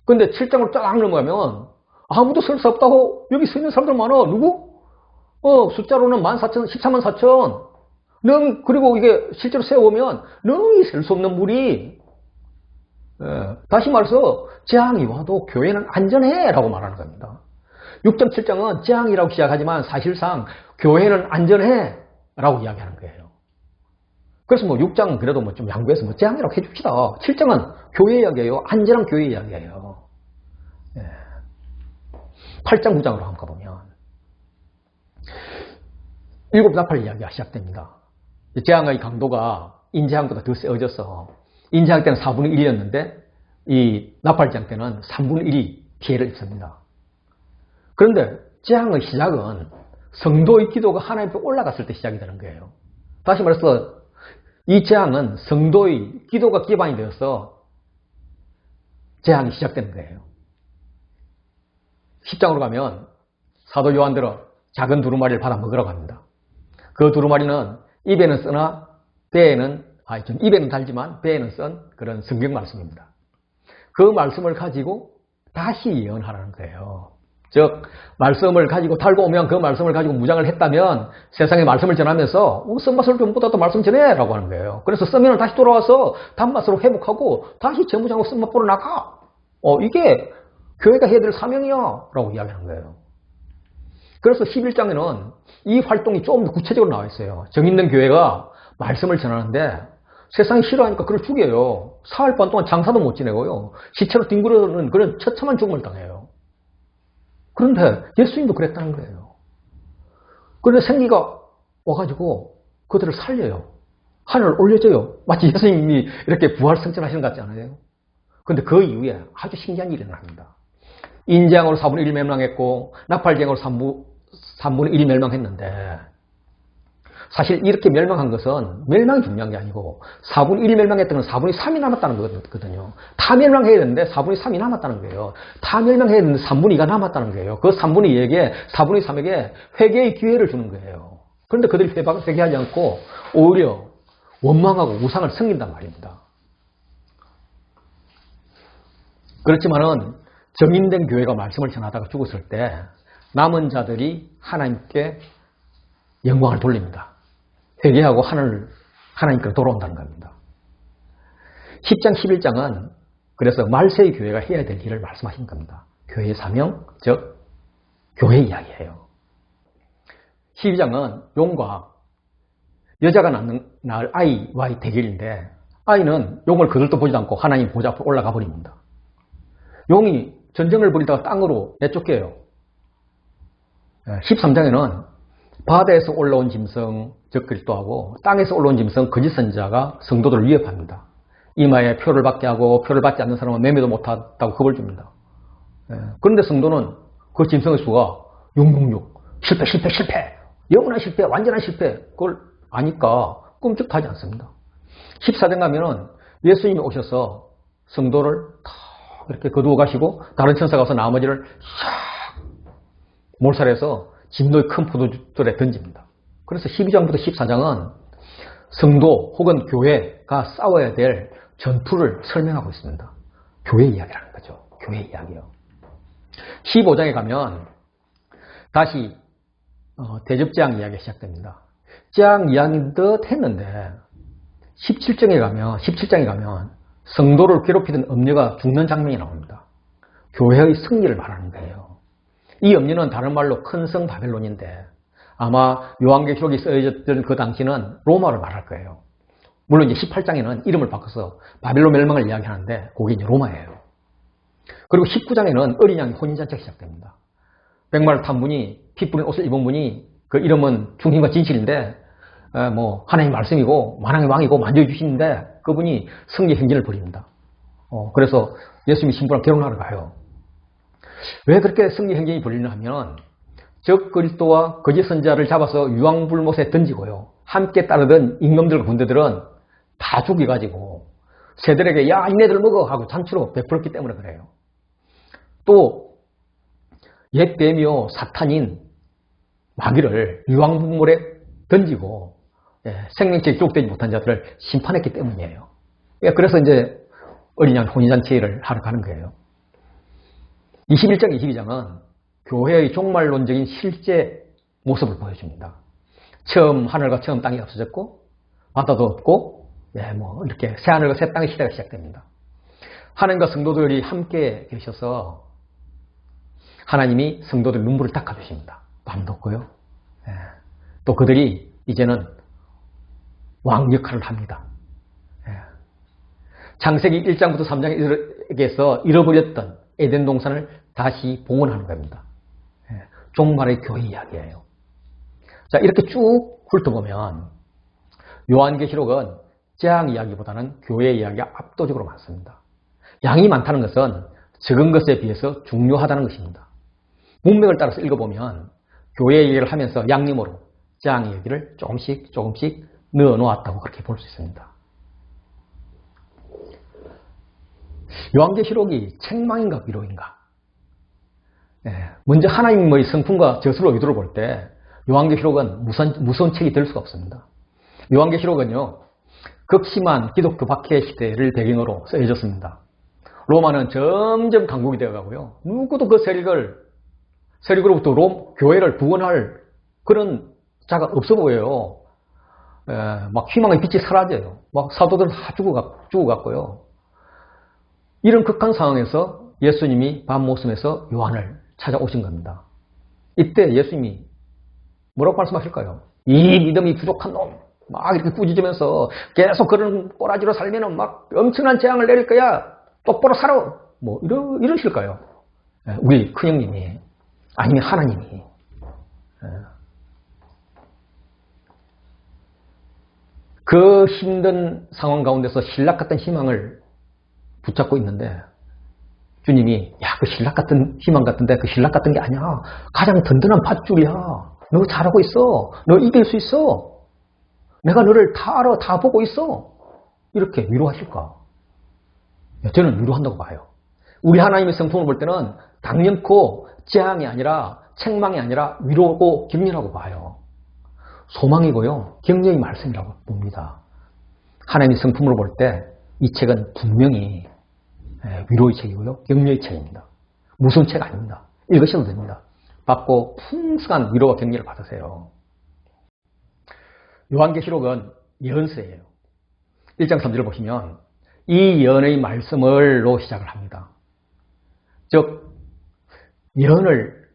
근데 7장으로 쫙 넘어가면 아무도 설 수 없다고 여기 서 있는 사람들 많아. 누구? 숫자로는 14만 4천. 그리고 이게 실제로 세워보면 능히 셀 수 없는 물이 다시 말해서 재앙이 와도 교회는 안전해 라고 말하는 겁니다. 6장 7장은 재앙이라고 시작하지만 사실상 교회는 안전해 라고 이야기하는 거예요. 그래서 6장은 그래도 좀 양보해서 재앙이라고 해줍시다. 7장은 교회 이야기예요. 안전한 교회 이야기예요. 8장 9장으로 한번 가보면 일곱 나팔 이야기가 시작됩니다. 재앙의 강도가 인재앙보다 더 세어져서 인재앙 때는 4분의 1이었는데 이 나팔재앙 때는 3분의 1이 피해를 입습니다. 그런데 재앙의 시작은 성도의 기도가 하나님 앞에 올라갔을 때 시작이 되는 거예요. 다시 말해서 이 재앙은 성도의 기도가 기반이 되어서 재앙이 시작되는 거예요. 10장으로 가면 사도 요한들은 작은 두루마리를 받아 먹으러 갑니다. 그 두루마리는 입에는 쓰나 입에는 달지만 배에는 쓴 그런 성경 말씀입니다. 그 말씀을 가지고 다시 예언하라는 거예요. 즉 말씀을 가지고 달고 오면 그 말씀을 가지고 무장을 했다면 세상에 말씀을 전하면서 쓴맛을 전보다도 말씀 전해라고 하는 거예요. 그래서 쓰면 다시 돌아와서 단맛으로 회복하고 다시 재무장하고 쓴맛 보러 나가. 이게 교회가 해야 될 사명이야 라고 이야기하는 거예요. 그래서 11장에는 이 활동이 조금 더 구체적으로 나와 있어요. 정있는 교회가 말씀을 전하는데 세상이 싫어하니까 그걸 죽여요. 사흘 반 동안 장사도 못 지내고요. 시체로 뒹구르는 그런 처참한 죽음을 당해요. 그런데 예수님도 그랬다는 거예요. 그런데 생기가 와가지고 그들을 살려요. 하늘을 올려줘요. 마치 예수님이 이렇게 부활승천하시는 것 같지 않아요? 그런데 그 이후에 아주 신기한 일이 일어납니다. 인재앙으로 4분의 1이 멸망했고 나팔재앙으로 3분의 1이 멸망했는데 사실 이렇게 멸망한 것은 멸망이 중요한 게 아니고 4분의 1이 멸망했던 건 4분의 3이 남았다는 거거든요. 다 멸망해야 되는데 4분의 3이 남았다는 거예요. 다 멸망해야 되는데 3분의 2가 남았다는 거예요. 그 3분의 2에게 4분의 3에게 회개의 기회를 주는 거예요. 그런데 그들이 회개하지 않고 오히려 원망하고 우상을 섬긴단 말입니다. 그렇지만은 정인된 교회가 말씀을 전하다가 죽었을 때 남은 자들이 하나님께 영광을 돌립니다. 회개하고 하나님께로 돌아온다는 겁니다. 10장, 11장은 그래서 말세의 교회가 해야 될 일을 말씀하신 겁니다. 교회의 사명, 즉 교회 이야기예요. 12장은 용과 여자가 낳을 아이와의 대결인데 아이는 용을 거들떠 보지도 않고 하나님 보좌 앞으로 올라가 버립니다. 용이 전쟁을 벌이다가 땅으로 내쫓겨요. 13장에는 바다에서 올라온 짐승, 즉 그리스도하고 땅에서 올라온 짐승, 거짓 선지자가 성도들을 위협합니다. 이마에 표를 받게 하고 표를 받지 않는 사람은 매매도 못한다고 겁을 줍니다. 그런데 성도는 그 짐승의 수가 666, 실패, 영원한 실패, 완전한 실패, 그걸 아니까 끔찍하지 않습니다. 14장 가면은 예수님이 오셔서 성도를 탁 이렇게 거두어 가시고 다른 천사가 와서 나머지를 샥 몰살해서 진노의 큰 포도주들에 던집니다. 그래서 12장부터 14장은 성도 혹은 교회가 싸워야 될 전투를 설명하고 있습니다. 교회 이야기라는 거죠. 교회 이야기요. 15장에 가면 다시 대접재앙 이야기가 시작됩니다. 재앙 이야기인 듯 했는데 17장에 가면 성도를 괴롭히던 엄녀가 죽는 장면이 나옵니다. 교회의 승리를 말하는 거예요. 이 엄녀는 다른 말로 큰 성 바벨론인데 아마 요한계시록이 쓰여졌던 그 당시는 로마를 말할 거예요. 물론 이제 18장에는 이름을 바꿔서 바벨론 멸망을 이야기하는데 그게 이제 로마예요. 그리고 19장에는 어린 양의 혼인잔치가 시작됩니다. 백마를 탄 분이 피 뿌린 옷을 입은 분이 그 이름은 중심과 진실인데 뭐 하나님 말씀이고 만왕의 왕이고 만져주시는데 그분이 승리 행진을 벌입니다. 그래서 예수님이 신부랑 결혼하러 가요. 왜 그렇게 승리 행진이 벌리냐 하면 적 그리스도와 거짓 선지자를 잡아서 유황불못에 던지고요. 함께 따르던 임금들과 군대들은 다 죽여가지고 새들에게 야 이네들 먹어 하고 잔치로 베풀었기 때문에 그래요. 또 옛 뱀이요 사탄인 마귀를 유황불못에 던지고 생명체 기록되지 못한 자들을 심판했기 때문이에요. 그래서 이제 어린 양 혼인잔치를 하러 가는 거예요. 21장, 22장은 교회의 종말론적인 실제 모습을 보여줍니다. 처음 하늘과 처음 땅이 없어졌고 바다도 없고 뭐 이렇게 새 하늘과 새 땅의 시대가 시작됩니다. 하나님과 성도들이 함께 계셔서 하나님이 성도들 눈물을 닦아주십니다. 밤도 없고요. 또 그들이 이제는 왕 역할을 합니다. 창세기 1장부터 3장에서 잃어버렸던 에덴 동산을 다시 봉헌하는 겁니다. 종말의 교회 이야기예요. 자, 이렇게 쭉 훑어보면 요한계시록은 재앙 이야기보다는 교회 이야기가 압도적으로 많습니다. 양이 많다는 것은 적은 것에 비해서 중요하다는 것입니다. 문맥을 따라서 읽어보면 교회 얘기를 하면서 양림으로 재앙 얘기를 조금씩 넣어 놓았다고 그렇게 볼 수 있습니다. 요한계시록이 책망인가 위로인가? 먼저 하나님의 성품과 저술로 의도를 볼 때 요한계시록은 무서운 책이 될 수가 없습니다. 요한계시록은요 극심한 기독교 박해 시대를 배경으로 쓰여졌습니다. 로마는 점점 강국이 되어가고요. 누구도 그 세력으로부터 교회를 구원할 그런 자가 없어 보여요. 막 희망의 빛이 사라져요. 막 사도들은 다 죽어갔고요. 이런 극한 상황에서 예수님이 밤모섬에서 요한을 찾아오신 겁니다. 이때 예수님이 뭐라고 말씀하실까요? 이 믿음이 부족한 놈! 막 이렇게 꾸짖으면서 계속 그런 꼬라지로 살면은 막 엄청난 재앙을 내릴 거야! 똑바로 살아! 뭐 이러실까요? 우리 큰형님이 아니면 하나님이 그 힘든 상황 가운데서 신락 같은 희망을 붙잡고 있는데 주님이 야, 그 신락 같은 희망 같은데 그 신락 같은 게 아니야. 가장 든든한 밧줄이야. 너 잘하고 있어. 너 이길 수 있어. 내가 너를 다 알아. 다 보고 있어. 이렇게 위로하실까? 저는 위로한다고 봐요. 우리 하나님의 성품을 볼 때는 당연코 재앙이 아니라 책망이 아니라 위로고 격려라고 봐요. 소망이고요. 격려의 말씀이라고 봅니다. 하나님의 성품으로 볼 때 이 책은 분명히 위로의 책이고요. 격려의 책입니다. 무서운 책 아닙니다. 읽으셔도 됩니다. 받고 풍성한 위로와 격려를 받으세요. 요한계시록은 예언서예요. 1장 3절을 보시면 이 예언의 말씀을로 시작을 합니다. 즉 예언을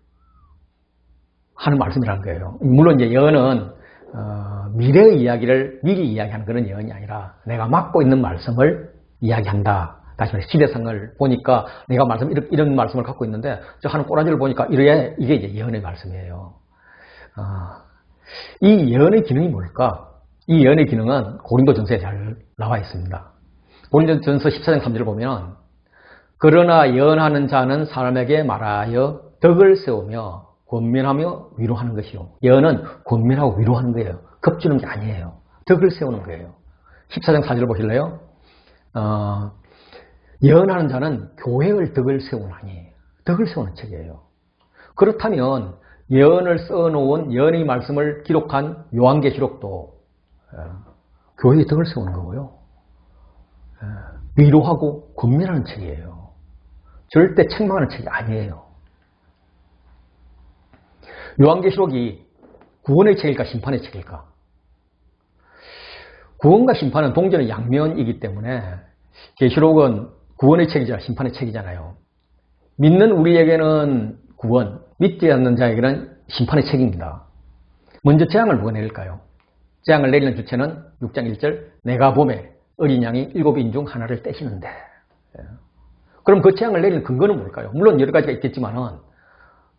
하는 말씀이라는 거예요. 물론 이제 예언은 미래의 이야기를 미리 이야기하는 그런 예언이 아니라 내가 맡고 있는 말씀을 이야기한다. 다시 말해 시대상을 보니까 내가 이런 말씀을 갖고 있는데 저 하는 꼬라지를 보니까 이게 이제 예언의 말씀이에요. 이 예언의 기능이 뭘까? 이 예언의 기능은 고린도전서에 잘 나와 있습니다. 고린도전서 14장 3절을 보면 그러나 예언하는 자는 사람에게 말하여 덕을 세우며 권면하며 위로하는 것이요. 예언은 권면하고 위로하는 거예요. 겁주는 게 아니에요. 덕을 세우는 거예요. 14장 4절 보실래요? 예언하는 자는 교회의 덕을 세우나니. 덕을 세우는 책이에요. 그렇다면 예언을 써놓은 예언의 말씀을 기록한 요한계시록도 교회의 덕을 세우는 거고요. 위로하고 권면하는 책이에요. 절대 책망하는 책이 아니에요. 요한계시록이 구원의 책일까 심판의 책일까? 구원과 심판은 동전의 양면이기 때문에 계시록은 구원의 책이자 심판의 책이잖아요. 믿는 우리에게는 구원, 믿지 않는 자에게는 심판의 책입니다. 먼저 재앙을 누가 내릴까요? 재앙을 내리는 주체는 6장 1절 내가 보매 어린 양이 7인 중 하나를 떼시는데. 그럼 그 재앙을 내리는 근거는 뭘까요? 물론 여러 가지가 있겠지만은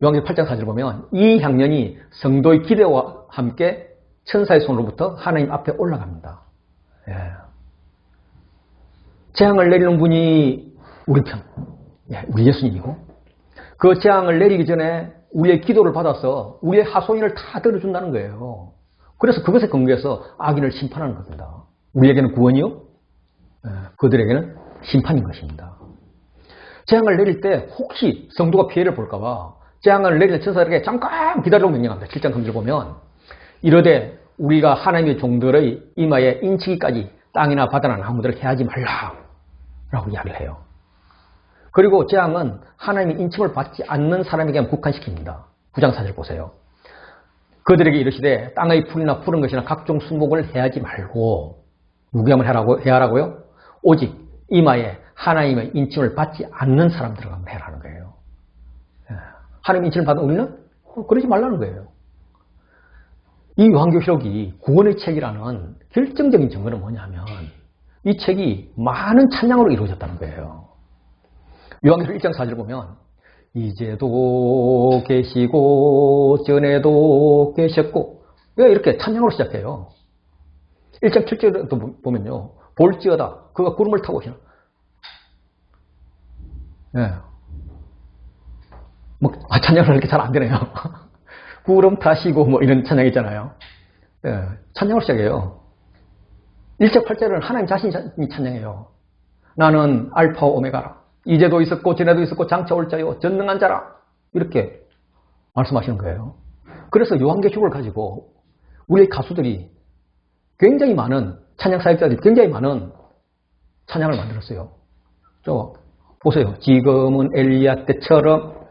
요한계시록 8장 4절 보면 이 향년이 성도의 기대와 함께 천사의 손으로부터 하나님 앞에 올라갑니다. 재앙을 내리는 분이 우리 편, 우리 예수님이고 그 재앙을 내리기 전에 우리의 기도를 받아서 우리의 하소연을 다 들어준다는 거예요. 그래서 그것에 근거해서 악인을 심판하는 겁니다. 우리에게는 구원이요? 그들에게는 심판인 것입니다. 재앙을 내릴 때 혹시 성도가 피해를 볼까봐 재앙을 내리는 천사들에게 잠깐 기다리라고 명령합니다. 7장 3절 보면 이르되 우리가 하나님의 종들의 이마에 인치기까지 땅이나 바다나 나무들을 해하지 말라라고 이야기를 해요. 그리고 재앙은 하나님의 인침을 받지 않는 사람에게만 국한시킵니다. 9장 4절 보세요. 그들에게 이르시되 땅의 풀이나 푸른 것이나 각종 수목을 해하지 말고 누구야만 해하라고요? 오직 이마에 하나님의 인침을 받지 않는 사람들에게만 해라는 거예요. 하나님의 인침을 받은 우리는 그러지 말라는 거예요. 이 요한계시록이 구원의 책이라는 결정적인 증거는 뭐냐면 이 책이 많은 찬양으로 이루어졌다는 거예요. 요한계시록 1장 4절 보면 이제도 계시고 전에도 계셨고 이렇게 찬양으로 시작해요. 1장 7절도 보면요. 볼지어다 그가 구름을 타고 오시나. 찬양을 이렇게 잘 안 되네요. 구름 타시고 이런 찬양 있잖아요. 찬양으로 시작해요. 1절 8절은 하나님 자신이 찬양해요. 나는 알파와 오메가라. 이제도 있었고 전에도 있었고 장차 올 자요 전능한 자라. 이렇게 말씀하시는 거예요. 그래서 요한계시록을 가지고 우리의 가수들이 굉장히 많은 찬양 사역자들이 굉장히 많은 찬양을 만들었어요. 보세요. 지금은 엘리야 때처럼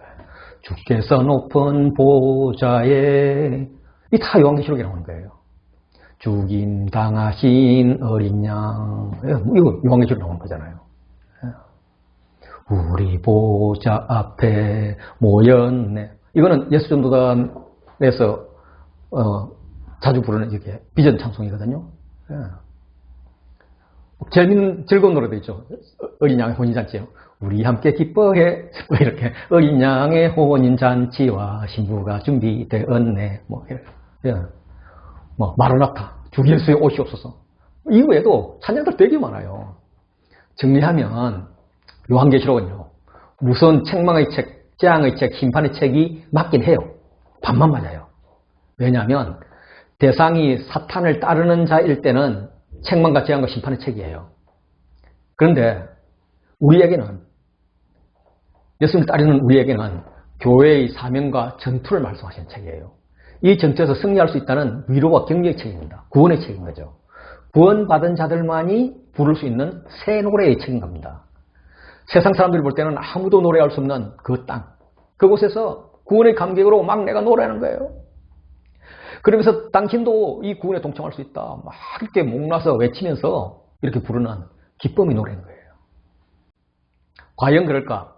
주께서 높은 보좌에 이 다 요한계시록에 나오는 거예요. 죽임 당하신 어린 양 이거 요한계시록에 나오는 거잖아요. 우리 보좌 앞에 모였네. 이거는 예수전도단에서 자주 부르는 이게 비전 찬송이거든요. 재밌는 즐거운 노래도 있죠. 어린 양의 혼인잔치요. 우리 함께 기뻐해. 이렇게 어린 양의 혼인잔치와 신부가 준비되었네. 마라나타 주 예수의 오시옵소서. 이후에도 찬양들 되게 많아요. 정리하면 요한계시록은요. 우선 책망의 책, 재앙의 책, 심판의 책이 맞긴 해요. 반만 맞아요. 왜냐하면 대상이 사탄을 따르는 자일 때는 책망과 재앙과 심판의 책이에요. 그런데 우리에게는 예수님을 따르는 우리에게는 교회의 사명과 전투를 말씀하시는 책이에요. 이 전투에서 승리할 수 있다는 위로와 격려의 책입니다. 구원의 책인 거죠. 구원받은 자들만이 부를 수 있는 새 노래의 책인 겁니다. 세상 사람들이 볼 때는 아무도 노래할 수 없는 그 땅, 그곳에서 구원의 감격으로 막 내가 노래하는 거예요. 그러면서 당신도 이 구원에 동참할 수 있다. 막 이렇게 목나서 외치면서 이렇게 부르는 기쁨의 노래인 거예요. 과연 그럴까?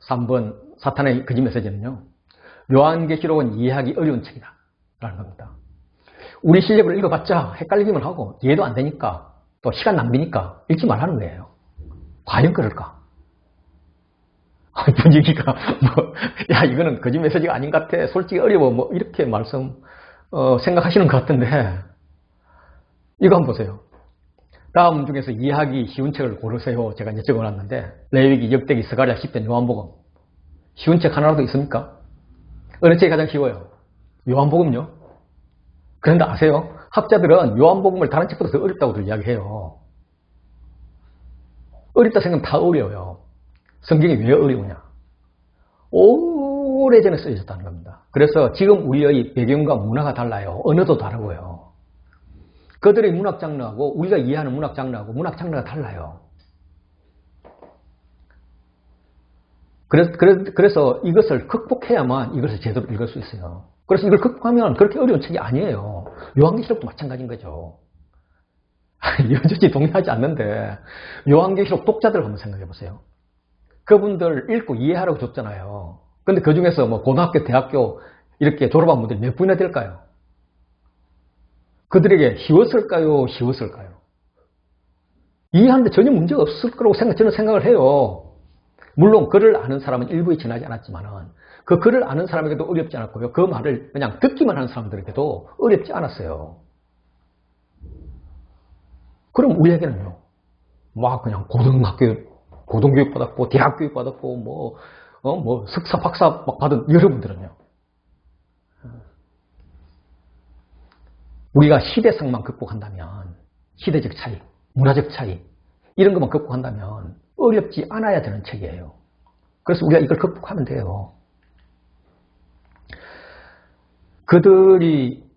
3번 사탄의 거짓 메시지는요. 요한계시록은 이해하기 어려운 책이다 라는 겁니다. 우리 실력을 읽어봤자 헷갈리기만 하고 이해도 안 되니까 또 시간 낭비니까 읽지 말라는 거예요. 과연 그럴까? 분위기가 이거는 거짓 메시지가 아닌 것 같아. 솔직히 어려워. 이렇게 말씀하시는 생각하시는 것 같은데 이거 한번 보세요. 다음 중에서 이해하기 쉬운 책을 고르세요. 제가 이제 적어놨는데 레위기, 역대기, 스가랴, 시편, 요한복음. 쉬운 책 하나라도 있습니까? 어느 책이 가장 쉬워요? 요한복음요. 그런데 아세요? 학자들은 요한복음을 다른 책보다 더 어렵다고들 이야기해요. 어렵다 생각하면 다 어려워요. 성경이 왜 어려우냐? 오래전에 쓰여졌다는 겁니다. 그래서 지금 우리의 배경과 문화가 달라요. 언어도 다르고요. 그들의 문학 장르하고 우리가 이해하는 문학 장르하고 문학 장르가 달라요. 그래서 이것을 극복해야만 이것을 제대로 읽을 수 있어요. 그래서 이걸 극복하면 그렇게 어려운 책이 아니에요. 요한계시록도 마찬가지인 거죠. 여전히 동의하지 않는데 요한계시록 독자들 한번 생각해 보세요. 그분들 읽고 이해하라고 줬잖아요. 근데 그 중에서 뭐 고등학교, 대학교 이렇게 졸업한 분들이 몇 분이나 될까요? 그들에게 쉬웠을까요? 쉬웠을까요? 이해하는데 전혀 문제가 없을 거라고 저는 생각을 해요. 물론 글을 아는 사람은 일부에 지나지 않았지만은 그 글을 아는 사람에게도 어렵지 않았고요. 그 말을 그냥 듣기만 하는 사람들에게도 어렵지 않았어요. 그럼 우리에게는요. 막 그냥 고등교육 받았고 대학교육 받았고 뭐 석사 박사 막 받은 여러분들은요. 우리가 시대상만 극복한다면 시대적 차이, 문화적 차이 이런 것만 극복한다면 어렵지 않아야 되는 책이에요. 그래서 우리가 이걸 극복하면 돼요. 그들이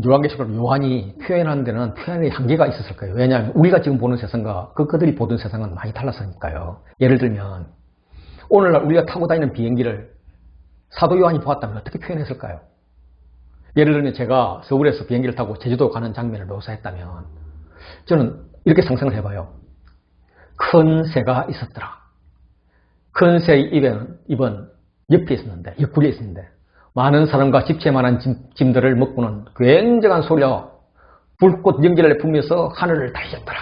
요한계시록 요한이 표현하는 데는 표현의 한계가 있었을 거예요. 왜냐하면 우리가 지금 보는 세상과 그들이 보던 세상은 많이 달랐으니까요. 예를 들면 오늘날 우리가 타고 다니는 비행기를 사도 요한이 보았다면 어떻게 표현했을까요? 예를 들면 제가 서울에서 비행기를 타고 제주도 가는 장면을 묘사했다면 저는 이렇게 상상을 해봐요. 큰 새가 있었더라. 큰 새의 입은 옆에 있었는데, 옆구리에 있었는데 많은 사람과 집채만한 짐들을 먹고는 굉장한 소리와 불꽃 연기를 내뿜으면서 하늘을 달렸더라.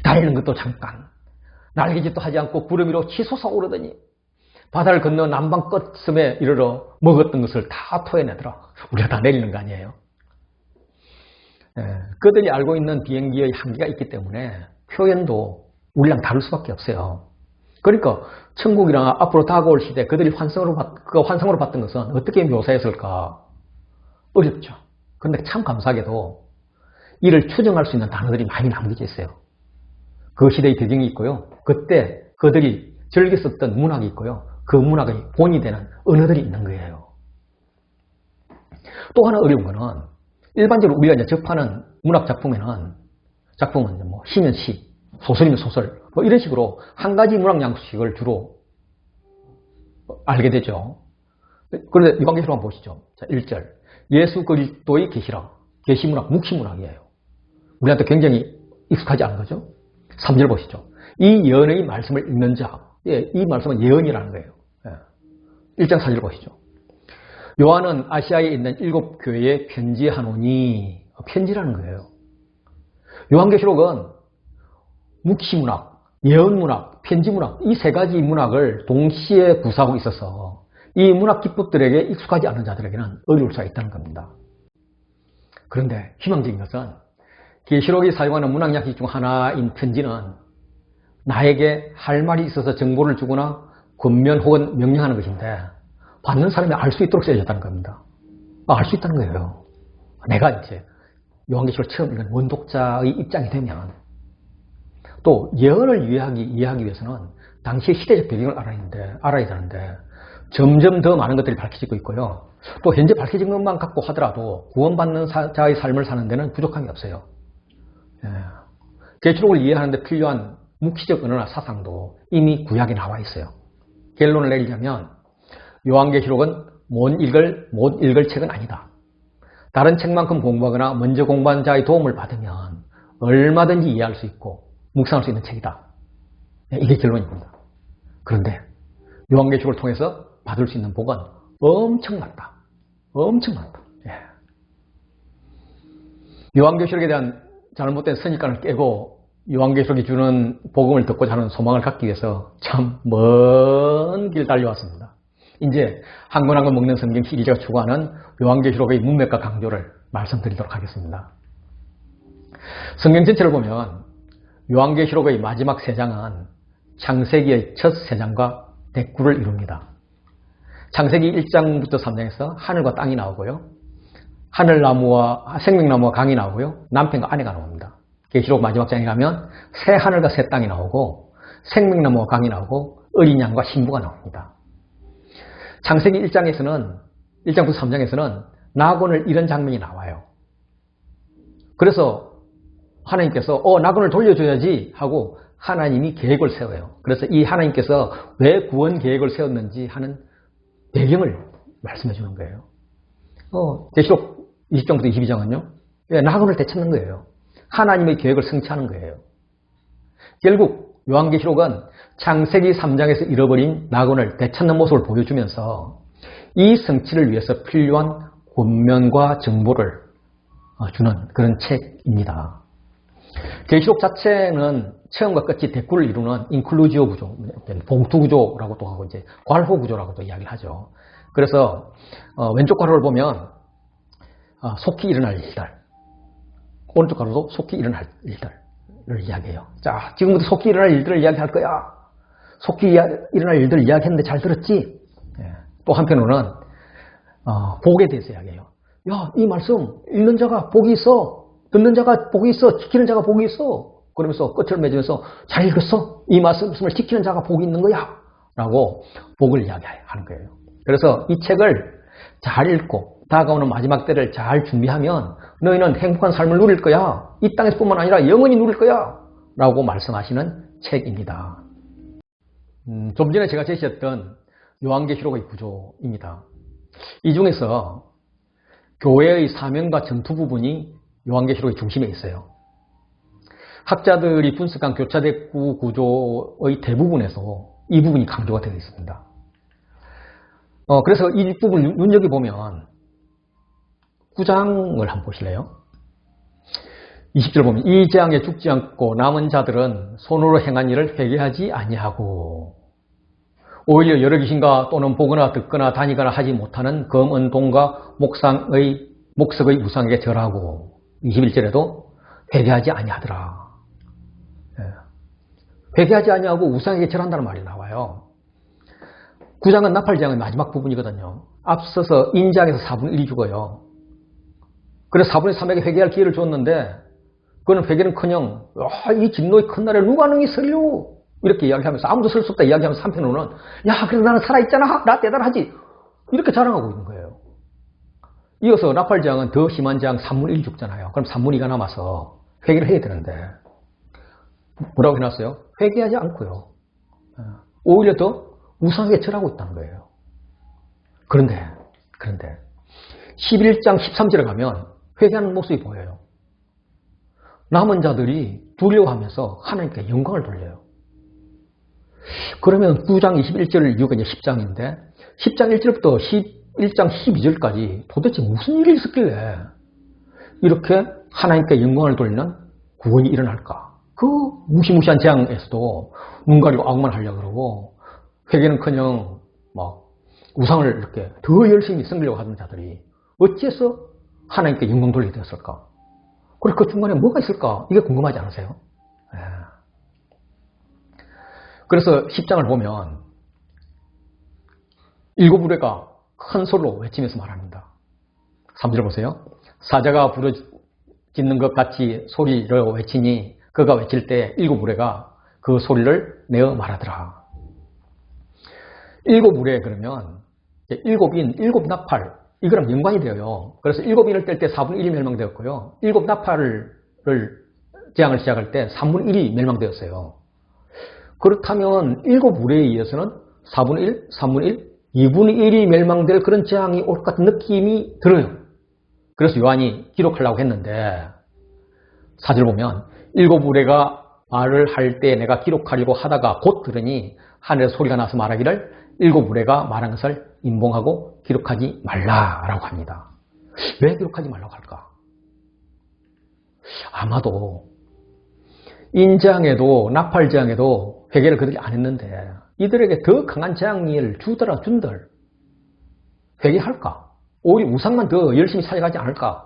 달리는 것도 잠깐, 날개짓도 하지 않고 구름 위로 치솟아 오르더니 바다를 건너 남방 끝섬에 이르러 먹었던 것을 다 토해내더라. 우리가 다 내리는 거 아니에요? 그들이 알고 있는 비행기의 한계가 있기 때문에 표현도 우리랑 다를 수밖에 없어요. 그러니까 천국이랑 앞으로 다가올 시대 그들이 환상으로 봤던 것은 어떻게 묘사했을까? 어렵죠. 그런데 참 감사하게도 이를 추정할 수 있는 단어들이 많이 남겨져 있어요. 그 시대의 배경이 있고요. 그때 그들이 즐겨 썼던 문학이 있고요. 그 문학의 본이 되는 언어들이 있는 거예요. 또 하나 어려운 거는 일반적으로 우리가 이제 접하는 문학 작품은 뭐 시면 시, 소설이면 소설, 뭐 이런 식으로 한 가지 문학 양식을 주로 알게 되죠. 그런데 요한계시록 한번 보시죠. 자, 1절. 예수 그리스도의 계시라. 계시문학, 묵시문학이에요. 우리한테 굉장히 익숙하지 않은 거죠. 3절 보시죠. 이 예언의 말씀을 읽는 자. 예, 이 말씀은 예언이라는 거예요. 예. 1장 4절 보시죠. 요한은 아시아에 있는 7 교회에 편지하노니, 편지라는 거예요. 요한계시록은 묵시문학, 예언문학, 편지문학 이 세 가지 문학을 동시에 구사하고 있어서 이 문학 기법들에게 익숙하지 않은 자들에게는 어려울 수가 있다는 겁니다. 그런데 희망적인 것은 계시록이 사용하는 문학 양식 중 하나인 편지는 나에게 할 말이 있어서 정보를 주거나 권면 혹은 명령하는 것인데 받는 사람이 알 수 있도록 쓰여졌다는 겁니다. 알 수 있다는 거예요. 내가 이제 요한계시록을 처음 읽은 원독자의 입장이 되면 또 예언을 이해하기 위해서는 당시의 시대적 배경을 알아야 되는데 점점 더 많은 것들이 밝혀지고 있고요. 또 현재 밝혀진 것만 갖고 하더라도 구원받는 자의 삶을 사는 데는 부족함이 없어요. 계시록을 이해하는 데 필요한 묵시적 언어나 사상도 이미 구약에 나와 있어요. 결론을 내리자면 요한계시록은 못 읽을 책은 아니다. 다른 책만큼 공부하거나 먼저 공부한 자의 도움을 받으면 얼마든지 이해할 수 있고 묵상할 수 있는 책이다. 이게 결론입니다. 그런데 요한계시록을 통해서 받을 수 있는 복은 엄청났다. 엄청났다. 요한계시록에 대한 잘못된 선입관을 깨고 요한계시록이 주는 복음을 듣고자 하는 소망을 갖기 위해서 참 먼 길 달려왔습니다. 이제 한 권 한 권 먹는 성경 시리즈가 추구하는 요한계시록의 문맥과 강조를 말씀드리도록 하겠습니다. 성경 전체를 보면 요한계시록의 마지막 세 장은 창세기의 첫 세 장과 대꾸를 이룹니다. 창세기 1장부터 3장에서 하늘과 땅이 나오고요. 하늘나무와 생명나무와 강이 나오고요. 남편과 아내가 나옵니다. 계시록 마지막 장에 가면 새 하늘과 새 땅이 나오고 생명나무와 강이 나오고 어린 양과 신부가 나옵니다. 창세기 1장부터 3장에서는 나곤을 잃은 장면이 나와요. 그래서 하나님께서 나곤을 돌려줘야지 하고 하나님이 계획을 세워요. 그래서 이 하나님께서 왜 구원 계획을 세웠는지 하는 배경을 말씀해 주는 거예요. 계시록 20장부터 22장은요. 나곤을 되찾는 거예요. 하나님의 계획을 성취하는 거예요. 결국 요한계시록은 창세기 3장에서 잃어버린 나곤을 되찾는 모습을 보여주면서 이 성취를 위해서 필요한 권면과 정보를 주는 그런 책입니다. 계시록 자체는 처음과 끝이 대꾸를 이루는 인클루지오 구조, 봉투 구조라고 또 하고 이제 괄호 구조라고도 이야기를 하죠. 그래서 왼쪽 괄호를 보면 속히 일어날 일들, 오른쪽 괄호도 속히 일어날 일들을 이야기해요. 자, 지금부터 속히 일어날 일들을 이야기할 거야. 속히 일어날 일들을 이야기했는데 잘 들었지? 또 한편으로는 복에 대해서 이야기해요. 야, 이 말씀 읽는 자가 복이 있어. 듣는 자가 복이 있어. 지키는 자가 복이 있어. 그러면서 끝을 맺으면서 잘 읽었어? 이 말씀을 지키는 자가 복이 있는 거야. 라고 복을 이야기하는 거예요. 그래서 이 책을 잘 읽고 다가오는 마지막 때를 잘 준비하면 너희는 행복한 삶을 누릴 거야. 이 땅에서뿐만 아니라 영원히 누릴 거야. 라고 말씀하시는 책입니다. 좀 전에 제가 제시했던 요한계시록의 구조입니다. 이 중에서 교회의 사명과 전투 부분이 요한계시록의 중심에 있어요. 학자들이 분석한 교차대구 구조의 대부분에서 이 부분이 강조가 되어 있습니다. 그래서 이 부분을 눈여겨보면 9장을 한번 보실래요? 20절 보면 이 재앙에 죽지 않고 남은 자들은 손으로 행한 일을 회개하지 아니하고 오히려 여러 귀신과 또는 보거나 듣거나 다니거나 하지 못하는 검, 은동과 목석의 우상에게 절하고 21절에도 회개하지 아니하더라. 회개하지 아니하고 우상에게 절한다는 말이 나와요. 9장은 나팔재앙의 마지막 부분이거든요. 앞서서 인장에서 4분의 1이 죽어요. 그래서 4분의 3에게 회개할 기회를 줬는데 그는 회개는커녕 이 진노의 큰 날에 누가 능히 서리요? 이렇게 이야기하면서 아무도 설 수 없다 이야기하면서 한편으로는 야 그래도 나는 살아있잖아. 나 대단하지. 이렇게 자랑하고 있는 거예요. 이어서 나팔재앙은 더 심한 재앙 3분의 1 죽잖아요. 그럼 3분의 2가 남아서 회개를 해야 되는데 뭐라고 해놨어요? 회개하지 않고요. 오히려 더 우상에게 절하고 있다는 거예요. 그런데 11장 13절에 가면 회개하는 모습이 보여요. 남은 자들이 두려워하면서 하나님께 영광을 돌려요. 그러면 9장 21절을 이유가 이제 10장인데 10장 1절부터 11장 12절까지 도대체 무슨 일이 있었길래 이렇게 하나님께 영광을 돌리는 구원이 일어날까? 그 무시무시한 재앙에서도 눈 가리고 악만 하려고 그러고 회개는커녕 막 우상을 이렇게 더 열심히 섬기려고 하던 자들이 어째서 하나님께 영광 돌리게 되었을까? 그리고 그 중간에 뭐가 있을까? 이게 궁금하지 않으세요? 그래서 10장을 보면 7 무리가 큰 소리로 외치면서 말합니다. 3절 보세요. 사자가 부르짖는 것 같이 소리를 외치니 그가 외칠 때 7 무리가 그 소리를 내어 말하더라. 7 무리에 그러면 7인, 7 나팔 이거랑 연관이 되어요. 그래서 7인을 뗄 때 4분의 1이 멸망되었고요. 7 나팔을 재앙을 시작할 때 3분의 1이 멸망되었어요. 그렇다면 7 무리에 의해서는 4분의 1, 3분의 1, 2분의 1이 멸망될 그런 재앙이 올 것 같은 느낌이 들어요. 그래서 요한이 기록하려고 했는데 4절 보면 7 무리가 말을 할 때 내가 기록하려고 하다가 곧 들으니 하늘에서 소리가 나서 말하기를 7 무리가 말한 것을 인봉하고 기록하지 말라라고 합니다. 왜 기록하지 말라고 할까? 아마도 인재앙에도 나팔재앙에도 회개를 그들이 안 했는데 이들에게 더 강한 재앙을 준들 회개할까? 오히려 우상만 더 열심히 살아가지 않을까?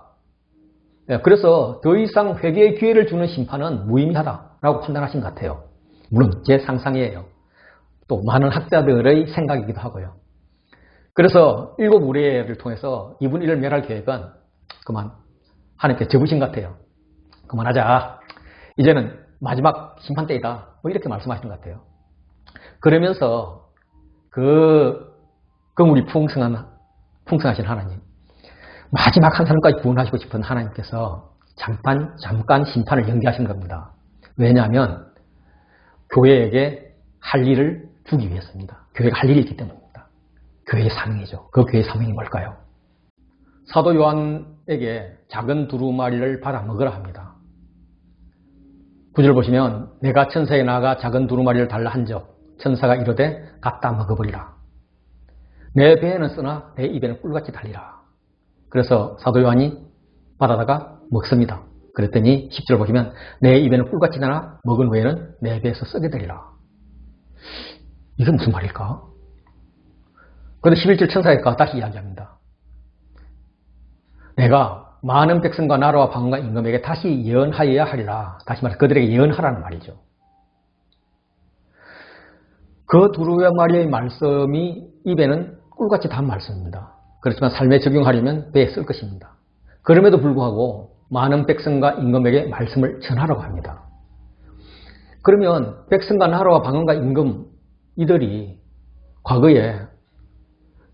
그래서 더 이상 회개의 기회를 주는 심판은 무의미하다라고 판단하신 것 같아요. 물론 제 상상이에요. 또 많은 학자들의 생각이기도 하고요. 그래서 7 우레를 통해서 이분 이를 멸할 계획은 그만 하나님께 접으신 것 같아요. 그만하자. 이제는 마지막 심판 때이다. 뭐 이렇게 말씀하신 것 같아요. 그러면서 그 우리 풍성하신 하나님, 마지막 한 사람까지 구원하시고 싶은 하나님께서 잠깐 심판을 연기하신 겁니다. 왜냐하면 교회에게 할 일을 주기 위해서입니다. 교회가 할 일이 있기 때문입니다. 교회의 사명이죠. 그 교회의 사명이 뭘까요? 사도 요한에게 작은 두루마리를 받아 먹으라 합니다. 9절 보시면 내가 천사에 나아가 작은 두루마리를 달라 한적 천사가 이르되 갖다 먹어버리라. 내 배에는 쓰나 내 입에는 꿀같이 달리라. 그래서 사도 요한이 받아다가 먹습니다. 그랬더니 10절 보시면 내 입에는 꿀같이 나나 먹은 후에는 내 배에서 썩게 되리라. 이게 무슨 말일까? 그런데 11절 천사가 다시 이야기합니다. 내가 많은 백성과 나라와 방언과 임금에게 다시 예언하여야 하리라. 다시 말해서 그들에게 예언하라는 말이죠. 그 두루마리의 말씀이 입에는 꿀같이 단 말씀입니다. 그렇지만 삶에 적용하려면 배에 쓸 것입니다. 그럼에도 불구하고 많은 백성과 임금에게 말씀을 전하라고 합니다. 그러면 백성과 나라와 방언과 임금 이들이 과거에